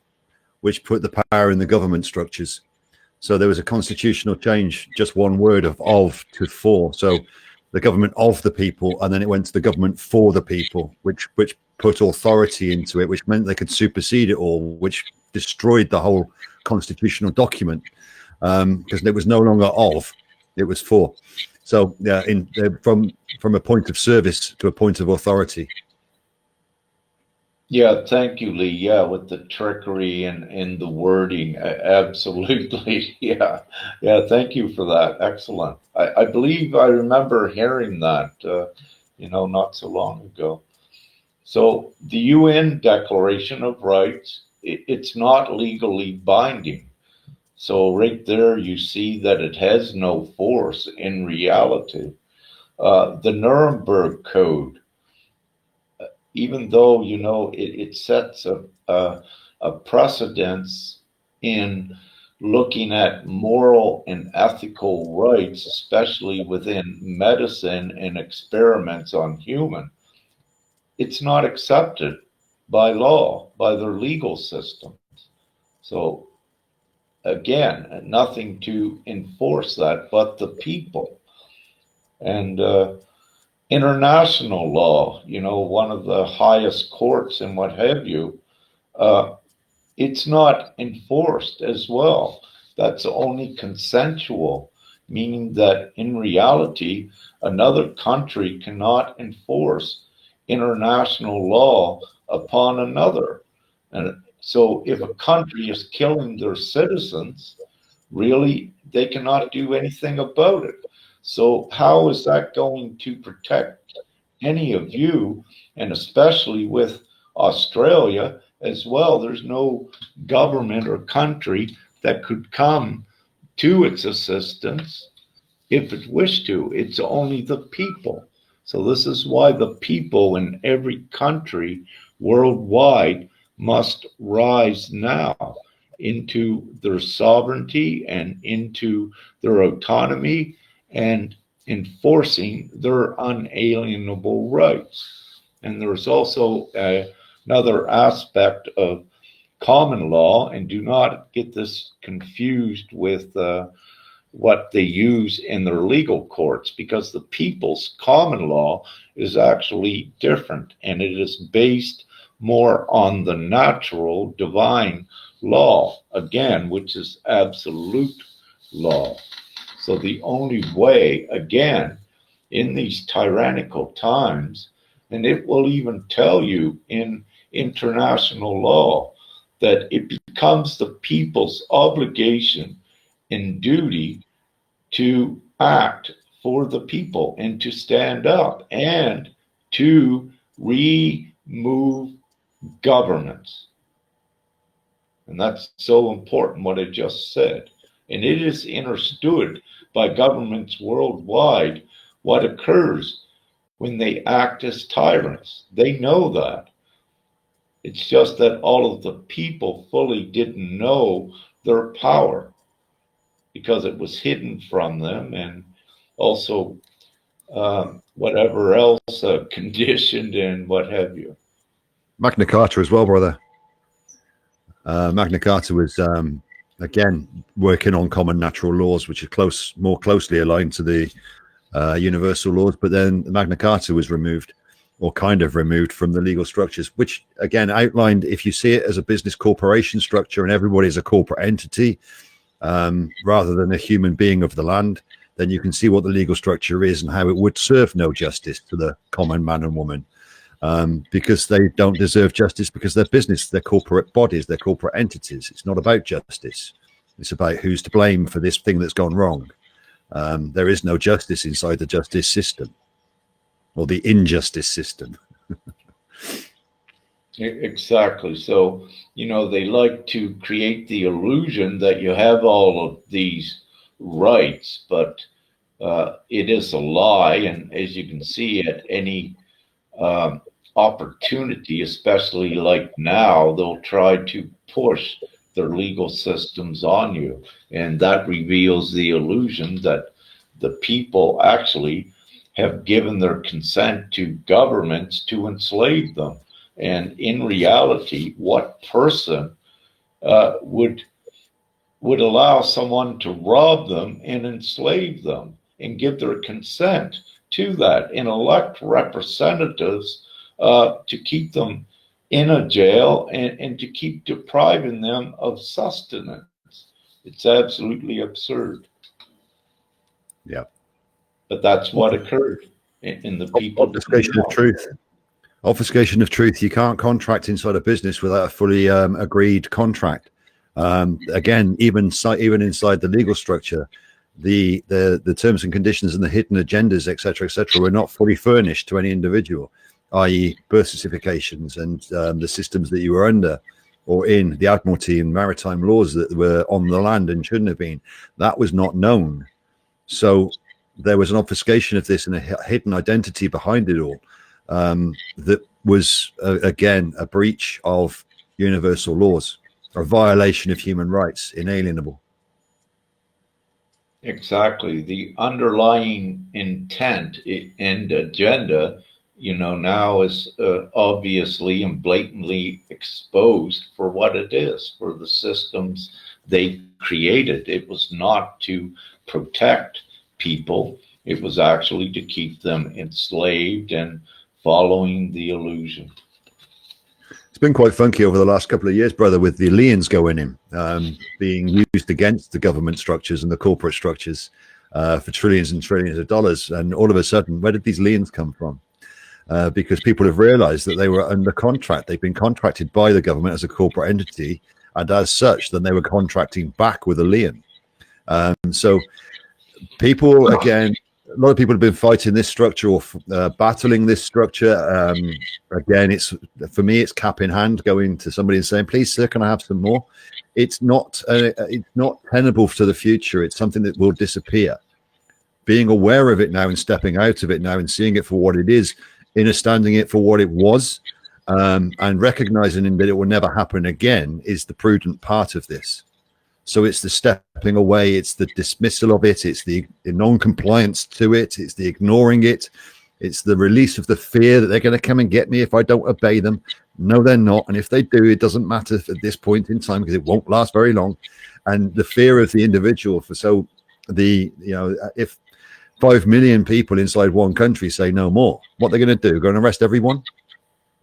which put the power in the government structures? So there was a constitutional change, just one word of to for. So the government of the people, and then it went to the government for the people, which put authority into it, which meant they could supersede it all, which destroyed the whole constitutional document. Because it was no longer of, it was for. So yeah, from a point of service to a point of authority. Yeah, thank you, Lee. Yeah, with the trickery and the wording, absolutely. Yeah, thank you for that. Excellent. I believe I remember hearing that, not so long ago. So the UN Declaration of Rights, it's not legally binding. So right there, you see that it has no force in reality. The Nuremberg Code, even though, it sets a precedence in looking at moral and ethical rights, especially within medicine and experiments on human, it's not accepted by law, by their legal systems. So again, nothing to enforce that but the people. And international law, one of the highest courts and what have you, it's not enforced as well. That's only consensual, meaning that in reality, another country cannot enforce international law upon another. And so if a country is killing their citizens, really, they cannot do anything about it. So how is that going to protect any of you? And especially with Australia as well, there's no government or country that could come to its assistance if it wished to. It's only the people. So this is why the people in every country worldwide must rise now into their sovereignty and into their autonomy and enforcing their unalienable rights. And there's also another aspect of common law, and do not get this confused with what they use in their legal courts, because the people's common law is actually different, and it is based more on the natural divine law, again, which is absolute law. So the only way, again, in these tyrannical times, and it will even tell you in international law that it becomes the people's obligation and duty to act for the people and to stand up and to remove governments. And that's so important what I just said. And it is understood by governments worldwide what occurs when they act as tyrants. They know that. It's just that all of the people fully didn't know their power because it was hidden from them, and also whatever else conditioned and what have you. Magna Carta as well, brother. Magna Carta was again working on common natural laws, which are more closely aligned to the universal laws. But then Magna Carta was removed, or kind of removed, from the legal structures, which again outlined, if you see it as a business corporation structure and everybody is a corporate entity rather than a human being of the land, then you can see what the legal structure is and how it would serve no justice to the common man and woman, because they don't deserve justice, because they're business, they're corporate bodies, they're corporate entities. It's not about justice. It's about who's to blame for this thing that's gone wrong. There is no justice inside the justice system, or the injustice system. Exactly. So, they like to create the illusion that you have all of these rights, but it is a lie. And as you can see, at any opportunity, especially like now, they'll try to push their legal systems on you. And that reveals the illusion that the people actually have given their consent to governments to enslave them. And in reality, what person would allow someone to rob them and enslave them and give their consent to that and elect representatives to keep them in a jail and to keep depriving them of sustenance? It's absolutely absurd. Yeah. But that's what occurred in the people. Obfuscation of truth. Obfuscation of truth. You can't contract inside a business without a fully agreed contract. Again, even inside the legal structure, the terms and conditions and the hidden agendas, etc., were not fully furnished to any individual, i.e., birth certifications and the systems that you were under or in, the Admiralty and maritime laws that were on the land and shouldn't have been. That was not known. So there was an obfuscation of this and a hidden identity behind it all that was, again, a breach of universal laws, a violation of human rights, inalienable. Exactly. The underlying intent and agenda, now is obviously and blatantly exposed for what it is, for the systems they created. It was not to protect people. It was actually to keep them enslaved and following the illusion. It's been quite funky over the last couple of years, brother, with the liens going in, being used against the government structures and the corporate structures for trillions and trillions of dollars. And all of a sudden, where did these liens come from? Because people have realized that they were under contract. They've been contracted by the government as a corporate entity. And as such, then they were contracting back with a lien. So people, again, a lot of people have been fighting this structure or battling this structure. Again, it's, for me, it's cap in hand, going to somebody and saying, "Please, sir, can I have some more?" It's not tenable to the future. It's something that will disappear. Being aware of it now and stepping out of it now and seeing it for what it is, understanding it for what it was, and recognizing that it will never happen again is the prudent part of this. So it's the stepping away, it's the dismissal of it, it's the non-compliance to it, it's the ignoring it, it's the release of the fear that they're going to come and get me if I don't obey them. No, they're not. And if they do, it doesn't matter at this point in time because it won't last very long. And the fear of the individual. If 5 million people inside one country say no more, what they're going to do? Go and arrest everyone?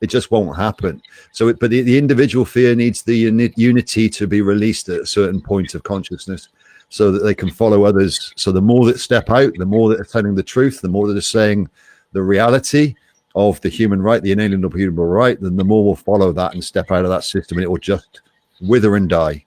It just won't happen. So, but the individual fear needs the unity to be released at a certain point of consciousness so that they can follow others. So the more that step out, the more that are telling the truth, the more that are saying the reality of the human right, the inalienable human right, then the more will follow that and step out of that system, and it will just wither and die.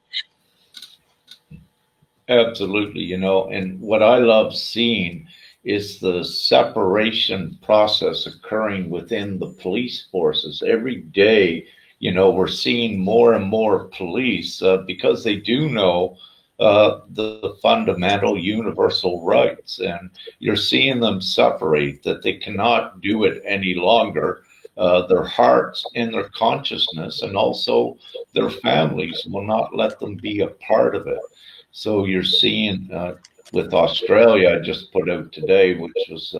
Absolutely, and what I love seeing is the separation process occurring within the police forces. Every day, we're seeing more and more police because they do know the fundamental universal rights, and you're seeing them separate, that they cannot do it any longer. Their hearts and their consciousness and also their families will not let them be a part of it. So you're seeing with Australia, I just put out today, which was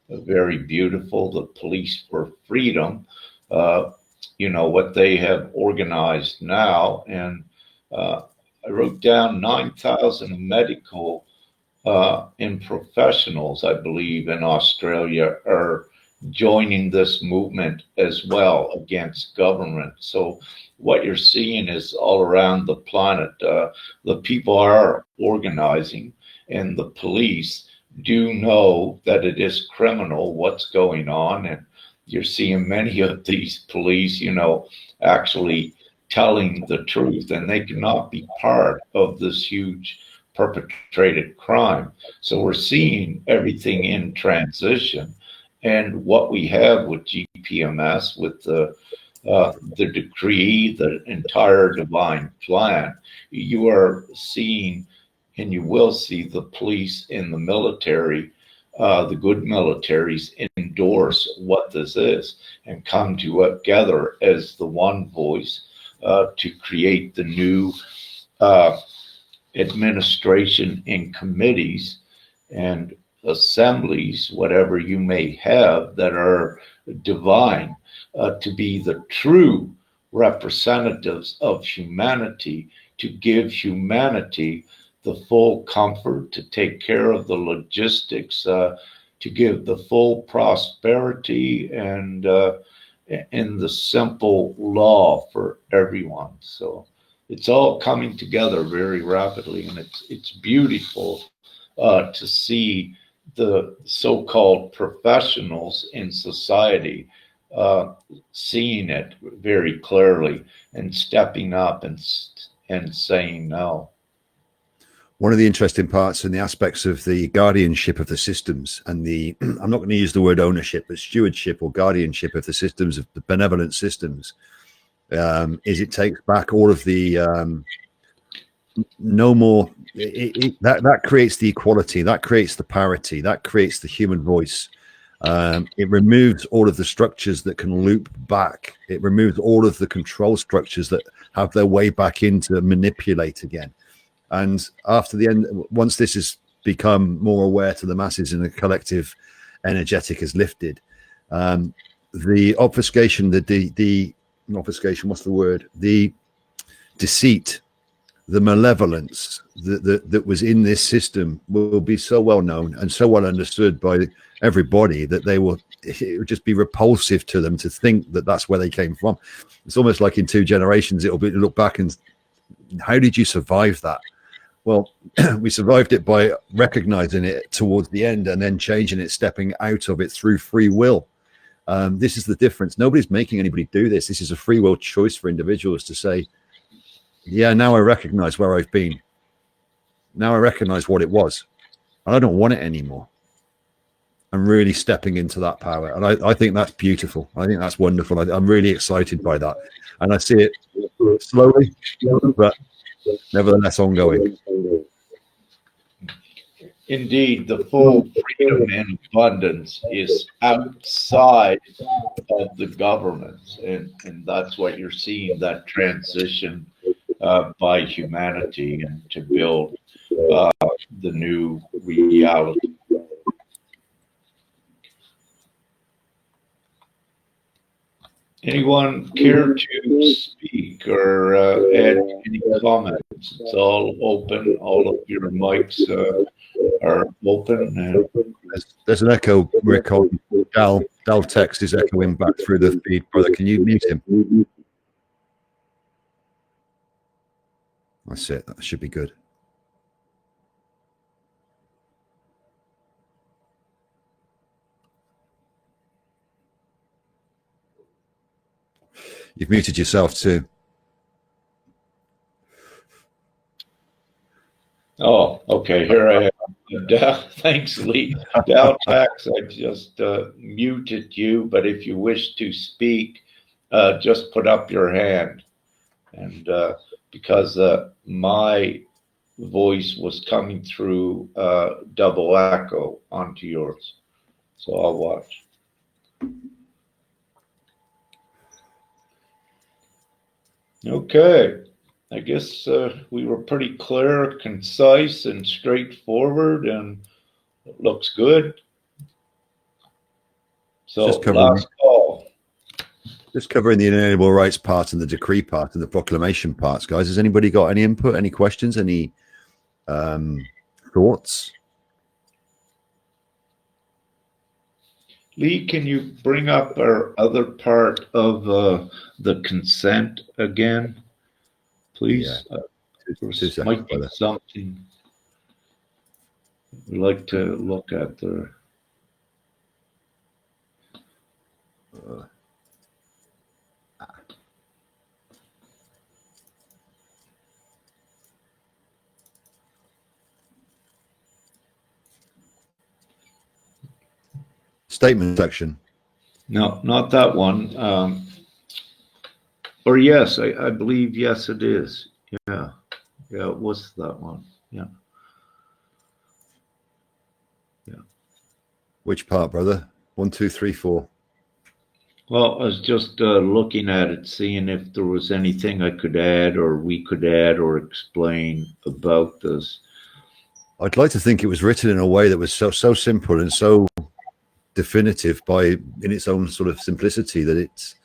very beautiful, the Police for Freedom, what they have organized now. And I wrote down 9,000 medical and professionals, I believe, in Australia are joining this movement as well against government. So what you're seeing is all around the planet, the people are organizing, and the police do know that it is criminal what's going on. And you're seeing many of these police, actually telling the truth, and they cannot be part of this huge perpetrated crime. So we're seeing everything in transition. And what we have with GPMS, with the decree, the entire divine plan, you are seeing, and you will see the police and the military, the good militaries endorse what this is and come together as the one voice to create the new administration and committees and assemblies, whatever you may have, that are divine, to be the true representatives of humanity, to give humanity the full comfort, to take care of the logistics, to give the full prosperity and the simple law for everyone. So it's all coming together very rapidly, and it's beautiful to see the so-called professionals in society seeing it very clearly and stepping up and saying no. One of the interesting parts and the aspects of the guardianship of the systems and the, I'm not going to use the word ownership, but stewardship or guardianship of the systems, of the benevolent systems, is it takes back all of the no more. That creates the equality, that creates the parity, that creates the human voice. It removes all of the structures that can loop back. It removes all of the control structures that have their way back in to manipulate again. And after the end, once this has become more aware to the masses and the collective energetic is lifted, the obfuscation, the obfuscation, what's the word? The deceit, the malevolence that was in this system will be so well known and so well understood by everybody that it would just be repulsive to them to think that that's where they came from. It's almost like in 2 generations, it'll be look back and how did you survive that? Well, we survived it by recognizing it towards the end and then changing it, stepping out of it through free will. This is the difference. Nobody's making anybody do this. This is a free will choice for individuals to say, yeah, now I recognize where I've been. Now I recognize what it was. And I don't want it anymore. I'm really stepping into that power. And I think that's beautiful. I think that's wonderful. I'm really excited by that. And I see it slowly, but nevertheless ongoing. Indeed, the full freedom and abundance is outside of the governments, and that's what you're seeing, that transition by humanity and to build the new reality. Anyone care to speak or add any comments? It's all open. All of your mics are open. And there's an echo, Rick. Dal text is echoing back through the feed. Brother, can you mute him? That's it. That should be good. You've muted yourself too. Oh, okay. Here I am. Thanks, Lee. Daltax, I just muted you, but if you wish to speak, just put up your hand. And because my voice was coming through double echo onto yours. So I'll watch. Okay. I guess we were pretty clear, concise, and straightforward, and it looks good. So last call. Just covering the inalienable rights part and the decree part and the proclamation parts, guys. Has anybody got any input, any questions, any thoughts? Lee, can you bring up our other part of the consent again, please? Yeah. There might be something we'd like to look at there. statement section. No, not that one. Or yes, I believe, yes, it is. Yeah. Yeah, it was that one. Yeah. Yeah. Which part, brother? 1, 2, 3, 4. Well, I was just looking at it, seeing if there was anything I could add or we could add or explain about this. I'd like to think it was written in a way that was so simple and so definitive in its own sort of simplicity that it's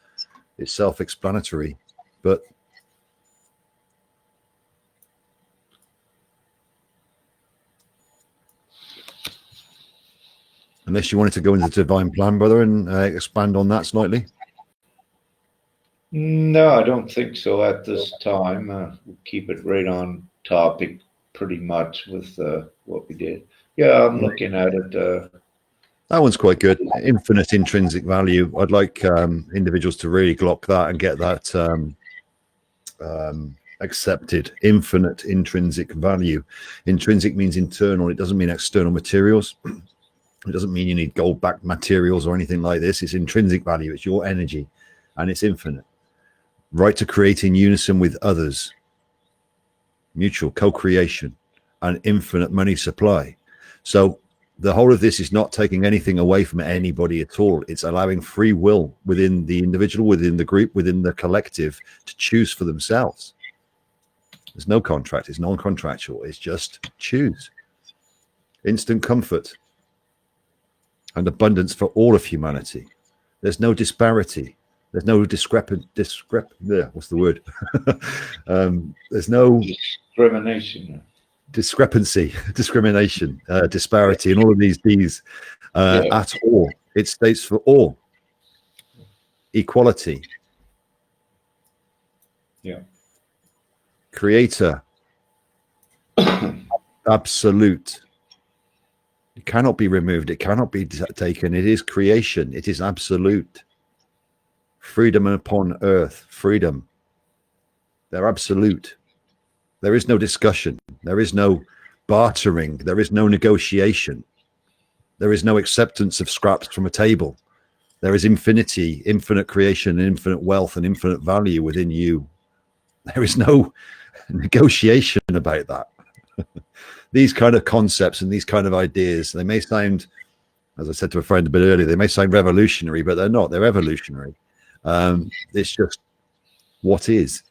self-explanatory. But unless you wanted to go into the divine plan, brother, and expand on that slightly. No, I don't think so at this time. We'll keep it right on topic pretty much with what we did. Yeah, I'm looking at it. That one's quite good. Infinite intrinsic value. I'd like individuals to really glock that and get that accepted. Infinite intrinsic value. Intrinsic means internal. It doesn't mean external materials. It doesn't mean you need gold-backed materials or anything like this. It's intrinsic value. It's your energy, and it's infinite. Right to create in unison with others. Mutual co-creation and infinite money supply. So the whole of this is not taking anything away from anybody at all. It's allowing free will within the individual, within the group, within the collective to choose for themselves. There's no contract. It's non-contractual. It's just choose. Instant comfort and abundance for all of humanity. There's no disparity. There's no what's the word? There's no discrimination. Discrimination, disparity, and all of these at all. It states for all. Equality. Yeah. Creator. Absolute. It cannot be removed. It cannot be taken. It is creation. It is absolute. Freedom upon earth. Freedom. They're absolute. There is no discussion. There is no bartering. There is no negotiation. There is no acceptance of scraps from a table. There is infinity, infinite creation, infinite wealth, and infinite value within you. There is no negotiation about that. These kind of concepts and these kind of ideas, they may sound, as I said to a friend a bit earlier, they may sound revolutionary, but they're not. They're evolutionary. It's just what is.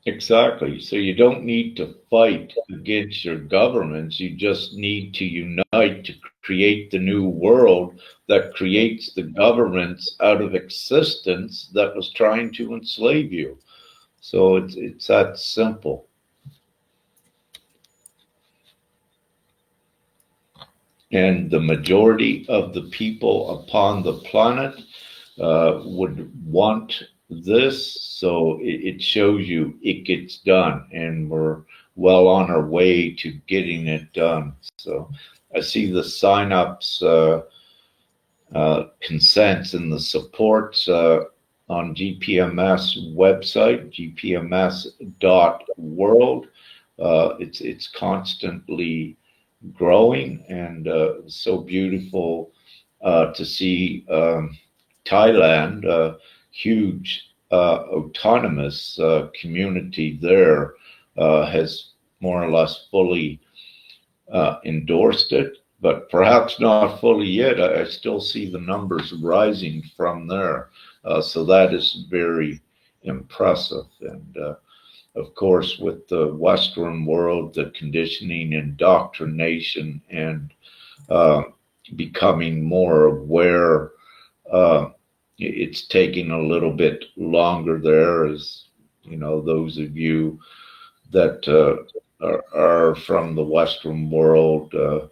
Exactly. So you don't need to fight against your governments. You just need to unite to create the new world that creates the governments out of existence that was trying to enslave you. So it's that simple. And the majority of the people upon the planet would want this, so it shows you it gets done, and we're well on our way to getting it done. So I see the sign-ups, consents, and the supports on GPMS website, gpms.world. It's constantly growing, and so beautiful to see Thailand, huge autonomous community there, has more or less fully endorsed it, but perhaps not fully yet. I still see the numbers rising from there. So that is very impressive. And of course, with the Western world, the conditioning, indoctrination, and becoming more aware, it's taking a little bit longer there, as you know, those of you that are from the Western world, or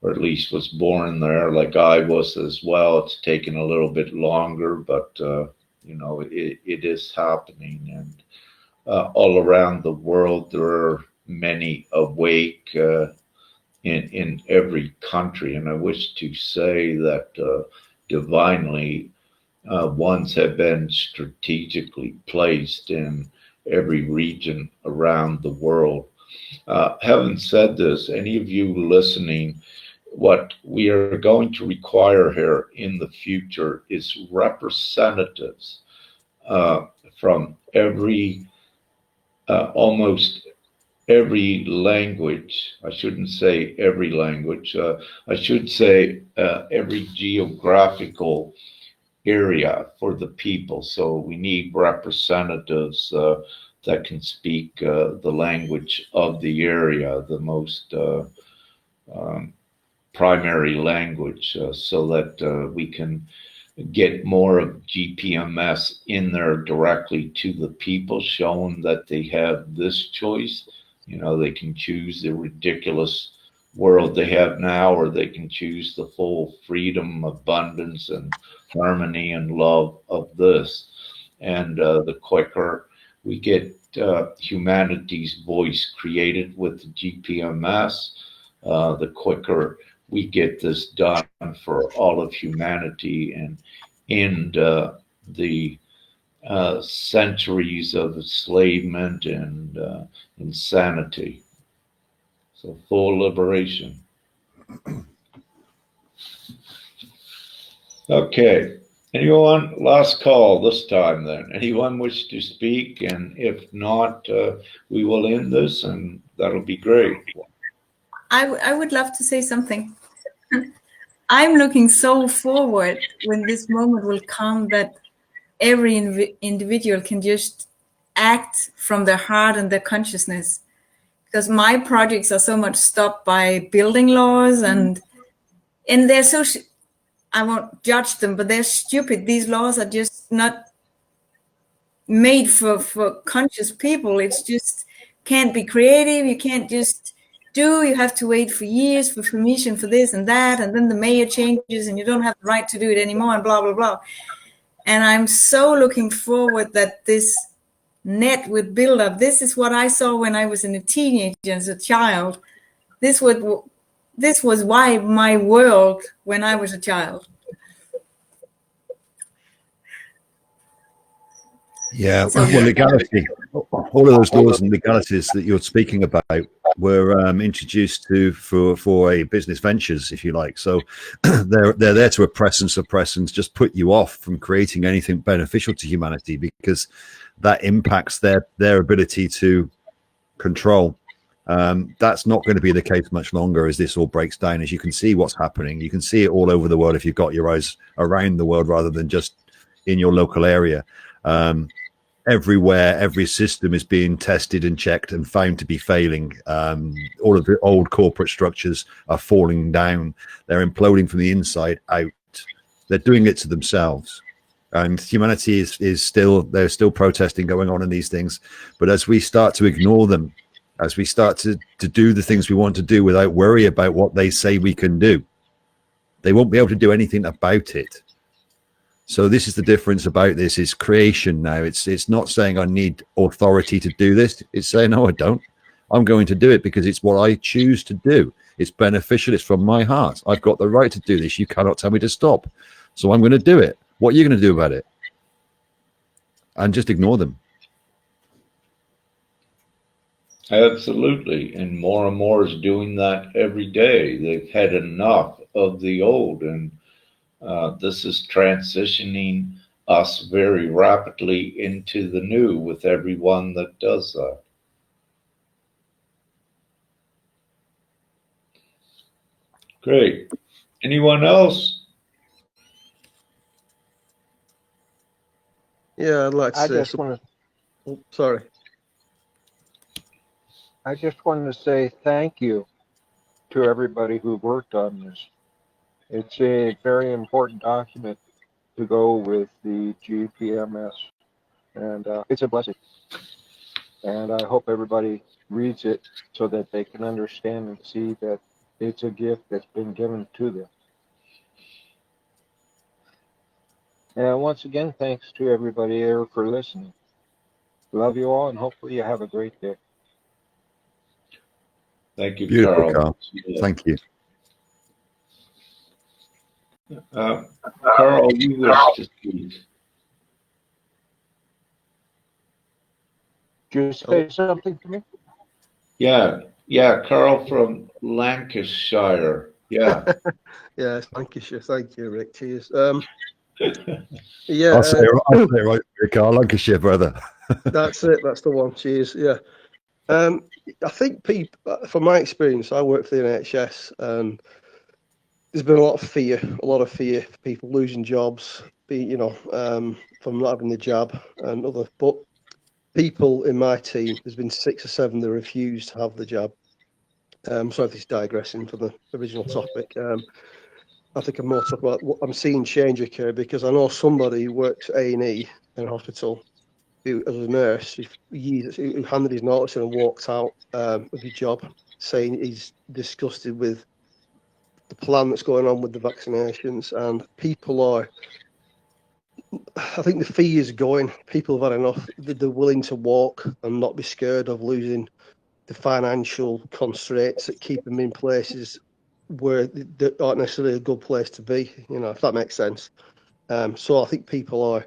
at least was born there, like I was as well. It's taken a little bit longer, but you know, it is happening. And all around the world, there are many awake in every country. And I wish to say that divinely, ones have been strategically placed in every region around the world. Having said this, any of you listening, what we are going to require here in the future is representatives from every, almost every language. I shouldn't say every language. I should say every geographical area for the people. So we need representatives that can speak the language of the area, the most um, primary language, so that we can get more of GPMS in there directly to the people, showing that they have this choice. You know, they can choose the ridiculous world they have now, or they can choose the full freedom, abundance, and harmony and love of this. And the quicker we get humanity's voice created with the GPMS, the quicker we get this done for all of humanity and end the centuries of enslavement and insanity. So full liberation. Okay. Anyone? Last call this time then. Anyone wish to speak? And if not, we will end this and that'll be great. I would love to say something. I'm looking so forward when this moment will come that every individual can just act from their heart and their consciousness. Because my projects are so much stopped by building laws and they're so, I won't judge them, but they're stupid. These laws are just not made for conscious people. It's just can't be creative. You can't just you have to wait for years for permission for this and that, and then the mayor changes and you don't have the right to do it anymore, and blah blah blah. And I'm so looking forward that this net would build up. This is what I saw when I was in a teenager, as a child. This was why my world when I was a child. Yeah, well, legality. All of those laws and legalities that you're speaking about were introduced for a business ventures, if you like. So they're there to oppress and suppress and just put you off from creating anything beneficial to humanity, because that impacts their ability to control. That's not going to be the case much longer as this all breaks down. As you can see what's happening, you can see it all over the world if you've got your eyes around the world rather than just in your local area. Everywhere, every system is being tested and checked and found to be failing. All of the old corporate structures are falling down. They're imploding from the inside out. They're doing it to themselves. And humanity is still, there's still protesting going on in these things. But as we start to ignore them, as we start to do the things we want to do without worry about what they say we can do, they won't be able to do anything about it. So this is the difference about this, is creation now. It's not saying I need authority to do this. It's saying, no, I don't. I'm going to do it because it's what I choose to do. It's beneficial. It's from my heart. I've got the right to do this. You cannot tell me to stop. So I'm going to do it. What are you going to do about it? And just ignore them. Absolutely. And more is doing that every day. They've had enough of the old, and this is transitioning us very rapidly into the new with everyone that does that. Great. Anyone else? Yeah, I'd like to I say just want to. sorry. I just wanted to say thank you to everybody who worked on this. It's a very important document to go with the GPMS, and it's a blessing. And I hope everybody reads it so that they can understand and see that it's a gift that's been given to them. And once again, thanks to everybody there for listening. Love you all, and hopefully you have a great day. Thank you, Beautiful, Carl. Thank you. Carl, you wish to speak. Just say something to me. Yeah, Carl from Lancashire. Yeah. Yeah, it's Lancashire. Thank you, Rick. Cheers. I'll say it right, Rick, Lancashire, brother. That's it. That's the one. Cheers. Yeah. I think people, from my experience, I work for the NHS, and there's been a lot of fear for people losing jobs, from not having the jab and other. But people in my team, there's been 6 or 7 that refuse to have the jab. Sorry if this is digressing from the original topic. I think I'm more talking about what I'm seeing change occur, because I know somebody who works A&E in a hospital, who as a nurse, who handed his notice in and walked out of his job, saying he's disgusted with the plan that's going on with the vaccinations. And I think the fee is going. People have had enough. They're willing to walk and not be scared of losing the financial constraints that keep them in places where they aren't necessarily a good place to be, if that makes sense. So I think people are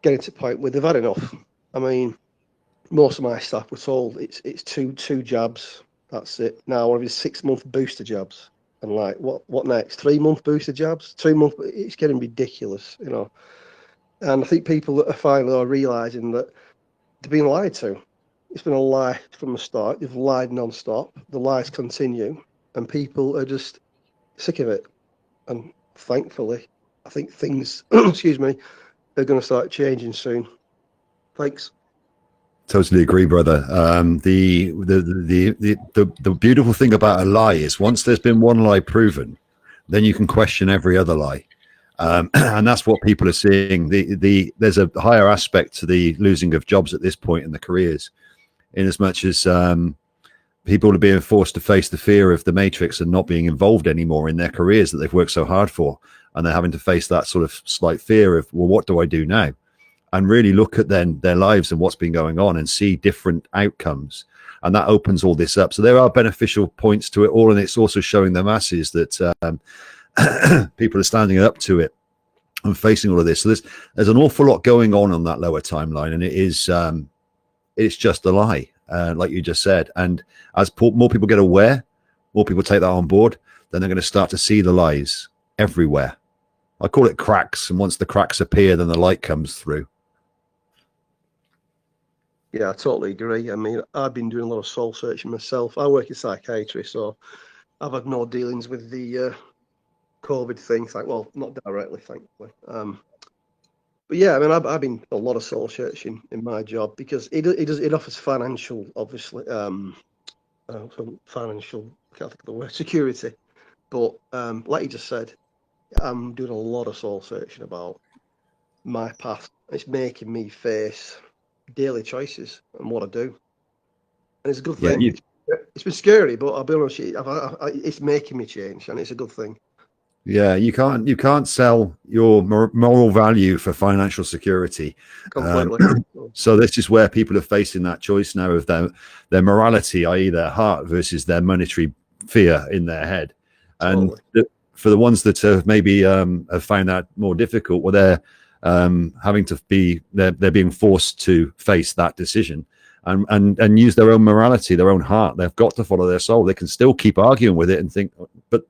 getting to the point where they've had enough. I mean, most of my staff were told it's two jabs, that's it. Now one of his 6-month booster jabs, and like what next? 3-month booster jabs? 3-month? It's getting ridiculous, And I think people are finally realizing that they're being lied to. It's been a lie from the start. They've lied non-stop. The lies continue, and people are just sick of it. And thankfully, I think things, excuse me, are going to start changing soon. Thanks. Totally agree, brother. The beautiful thing about a lie is once there's been one lie proven, then you can question every other lie. And that's what people are seeing. There's a higher aspect to the losing of jobs at this point in the careers, in as much as people are being forced to face the fear of the matrix and not being involved anymore in their careers that they've worked so hard for. And they're having to face that sort of slight fear of, well, what do I do now? And really look at then their lives and what's been going on and see different outcomes. And that opens all this up. So there are beneficial points to it all. And it's also showing the masses that people are standing up to it and facing all of this. So there's an awful lot going on that lower timeline. And it is, it's just a lie, like you just said. And as more people get aware, more people take that on board, then they're going to start to see the lies everywhere. I call it cracks. And once the cracks appear, then the light comes through. Yeah, I totally agree. I mean, I've been doing a lot of soul searching myself. I work in psychiatry, so I've had no dealings with the COVID thing. Well, not directly, thankfully. But yeah, I mean, I've been a lot of soul searching in my job, because it offers financial, obviously, financial, I can't think of the word, security. But like you just said, I'm doing a lot of soul searching about my path. It's making me face daily choices and what I do, and it's a good thing. It's been scary, but I'll be honest with you, it's making me change, and it's a good thing. Yeah, you can't sell your moral value for financial security. Completely. So this is where people are facing that choice now of their morality, i.e. their heart, versus their monetary fear in their head. And for the ones that have maybe have found that more difficult, well, they're having to be, they're being forced to face that decision and use their own morality, their own heart. They've got to follow their soul. They can still keep arguing with it and think, but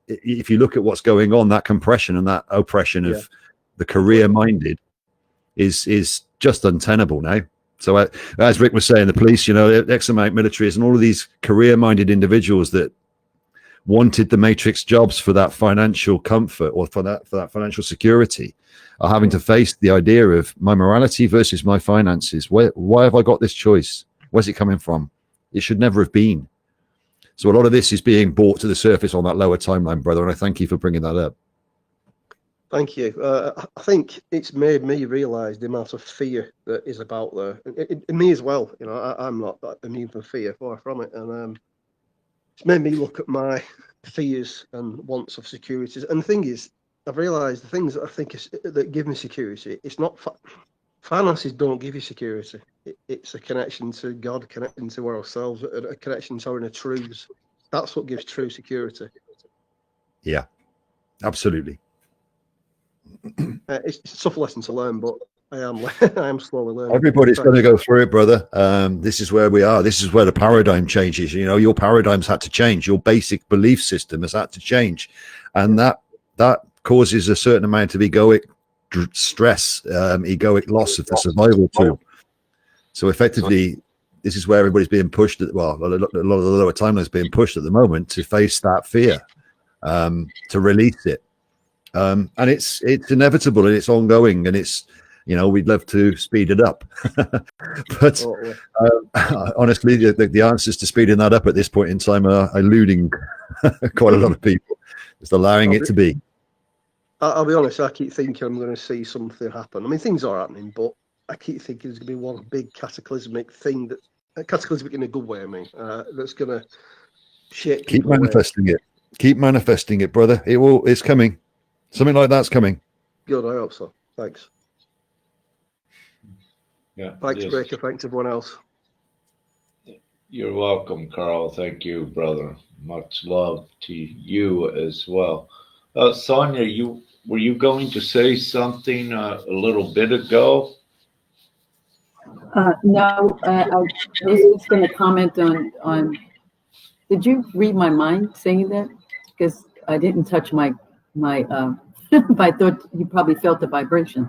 if you look at what's going on, that compression and that oppression of the career-minded is just untenable now. So as Rick was saying, the police, X amount militaries and all of these career-minded individuals that wanted the matrix jobs for that financial comfort or for that financial security are having to face the idea of my morality versus my finances. Why have I got this choice? Where's it coming from? It should never have been. So a lot of this is being brought to the surface on that lower timeline, brother, and I thank you for bringing that up. Thank you. I think it's made me realise the amount of fear that is about there, and me as well. I'm not immune from fear, far from it, and it's made me look at my fears and wants of security. And the thing is, I've realised the things that I think that give me security, it's not finances don't give you security. It's a connection to God, a connection to ourselves, a connection to our inner truths. That's what gives true security. Yeah, absolutely. It's a tough lesson to learn, but I am I am slowly learning. Everybody's going to go through it, brother. This is where we are. This is where the paradigm changes. You know, your paradigm's had to change. Your basic belief system has had to change, and that causes a certain amount of egoic stress, egoic loss of the survival tool. So effectively, this is where everybody's being pushed. Well, a lot of the lower timelines being pushed at the moment to face that fear, to release it, and it's inevitable and it's ongoing, and it's, you know, we'd love to speed it up, but honestly, the answers to speeding that up at this point in time are eluding quite a lot of people. Just allowing it to be. I'll be honest, I keep thinking I'm going to see something happen. I mean, things are happening, but I keep thinking there's going to be one big cataclysmic thing, cataclysmic in a good way, I mean, that's going to shake. Keep manifesting it. Keep manifesting it, brother. It's coming. Something like that's coming. Good, I hope so. Thanks. Yeah. Thanks, Yes. Breaker. Thanks, everyone else. You're welcome, Carl. Thank you, brother. Much love to you as well. Sonia, were you going to say something a little bit ago? No, I was just going to comment on. Did you read my mind saying that? Because I didn't touch my. I thought you probably felt the vibration,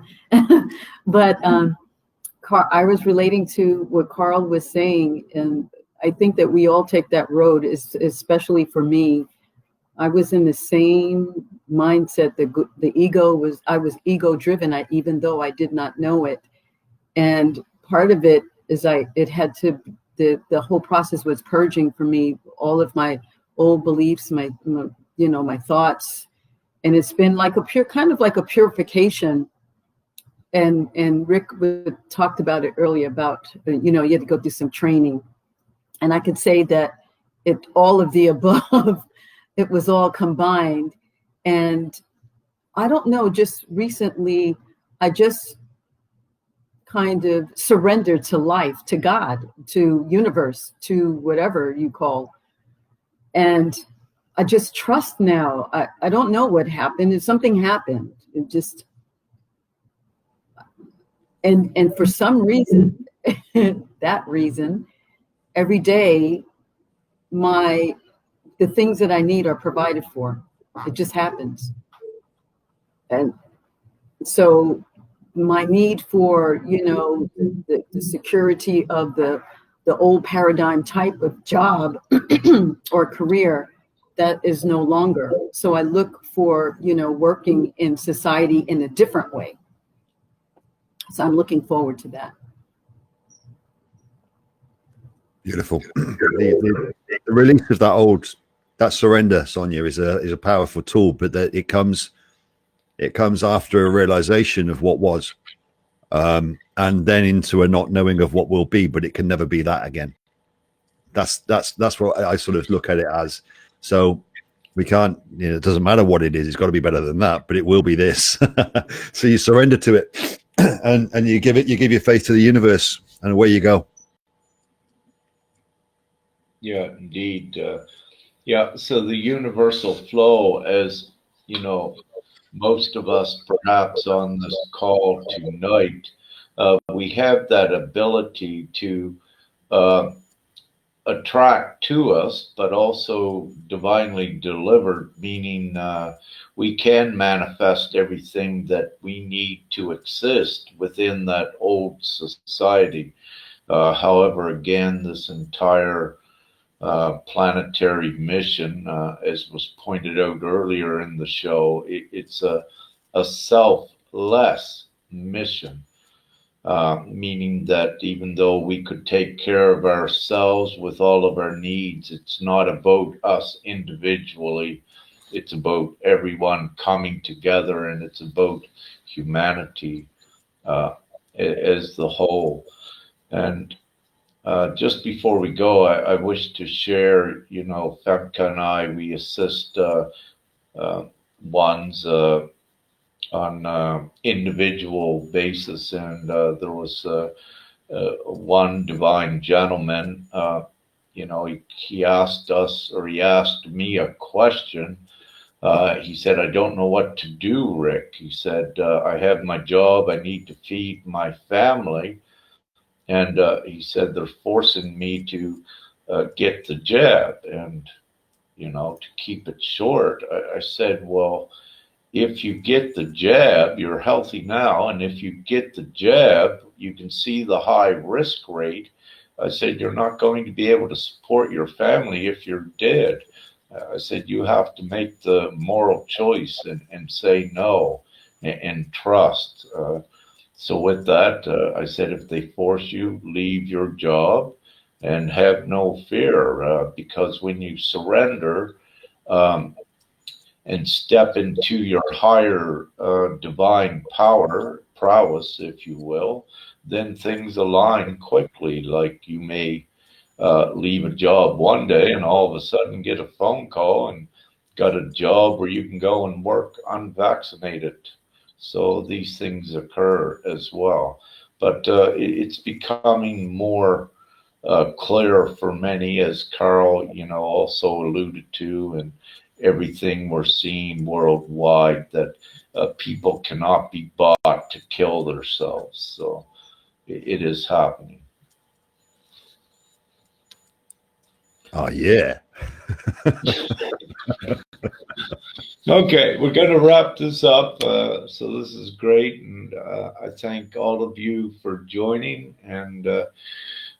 but I was relating to what Carl was saying, and I think that we all take that road. Especially for me, I was in the same mindset. The ego was. I was ego driven. Even though I did not know it, and part of it is the whole process was purging for me all of my old beliefs, my thoughts, and it's been like kind of like a purification. And Rick talked about it earlier about, you had to go through some training, and I could say that all of the above, it was all combined. And I don't know, just recently, I just kind of surrendered to life, to God, to universe, to whatever you call. And I just trust now. I don't know what happened. If something happened, it just, and for some reason, that reason, every day, the things that I need are provided for. It just happens. And so my need for, the security of the old paradigm type of job or career, that is no longer. So I look for, working in society in a different way. So I'm looking forward to that. Beautiful. The release of that surrender, Sonia, is a powerful tool, but that it comes after a realization of what was, and then into a not knowing of what will be, but it can never be that again. That's what I sort of look at it as. So we can't, it doesn't matter what it is, it's got to be better than that, but it will be this. So you surrender to it, and you give your faith to the universe, and away you go. Yeah, indeed. So the universal flow, as most of us perhaps on this call tonight, we have that ability to attract to us, but also divinely delivered, meaning we can manifest everything that we need to exist within that old society. However, again, this entire planetary mission, as was pointed out earlier in the show, it's a selfless mission, meaning that even though we could take care of ourselves with all of our needs, it's not about us individually. It's about everyone coming together, and it's about humanity as the whole. And just before we go, I wish to share, Femke and I, we assist ones on individual basis. And there was one divine gentleman, he asked us, or he asked me a question He said, I don't know what to do, Rick. He said, I have my job. I need to feed my family. And he said, they're forcing me to get the jab. And, to keep it short, I said, well, if you get the jab, you're healthy now. And if you get the jab, you can see the high risk rate. I said, you're not going to be able to support your family if you're dead. I said, you have to make the moral choice and say no and trust. So with that, I said, if they force you, leave your job and have no fear, because when you surrender, and step into your higher divine prowess, if you will, then things align quickly. Like you may leave a job one day and all of a sudden get a phone call and got a job where you can go and work unvaccinated. So these things occur as well. But it's becoming more clear for many, as Carl, also alluded to, and everything we're seeing worldwide, that people cannot be bought to kill themselves. So it is happening. Oh, yeah. Okay, we're going to wrap this up. So this is great. And I thank all of you for joining. And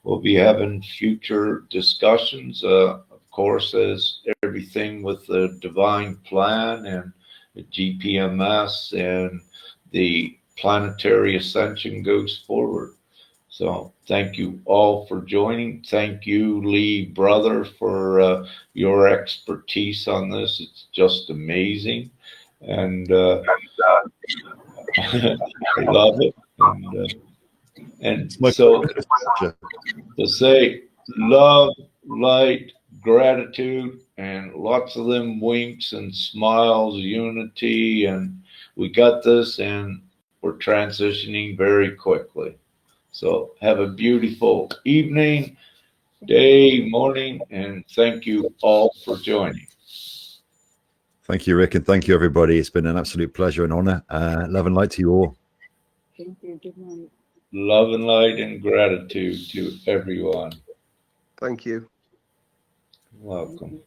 we'll be having future discussions, of course, as everything with the divine plan and the GPMS and the planetary ascension goes forward. So thank you all for joining. Thank you, Lee, brother, for your expertise on this. It's just amazing. And I love it. And so to say love, light, gratitude, and lots of them winks and smiles, unity, and we got this, and we're transitioning very quickly. So have a beautiful evening, day, morning, and thank you all for joining. Thank you, Rick, and thank you, everybody. It's been an absolute pleasure and honor. Love and light to you all. Thank you. Good night. Love and light and gratitude to everyone. Thank you. Welcome.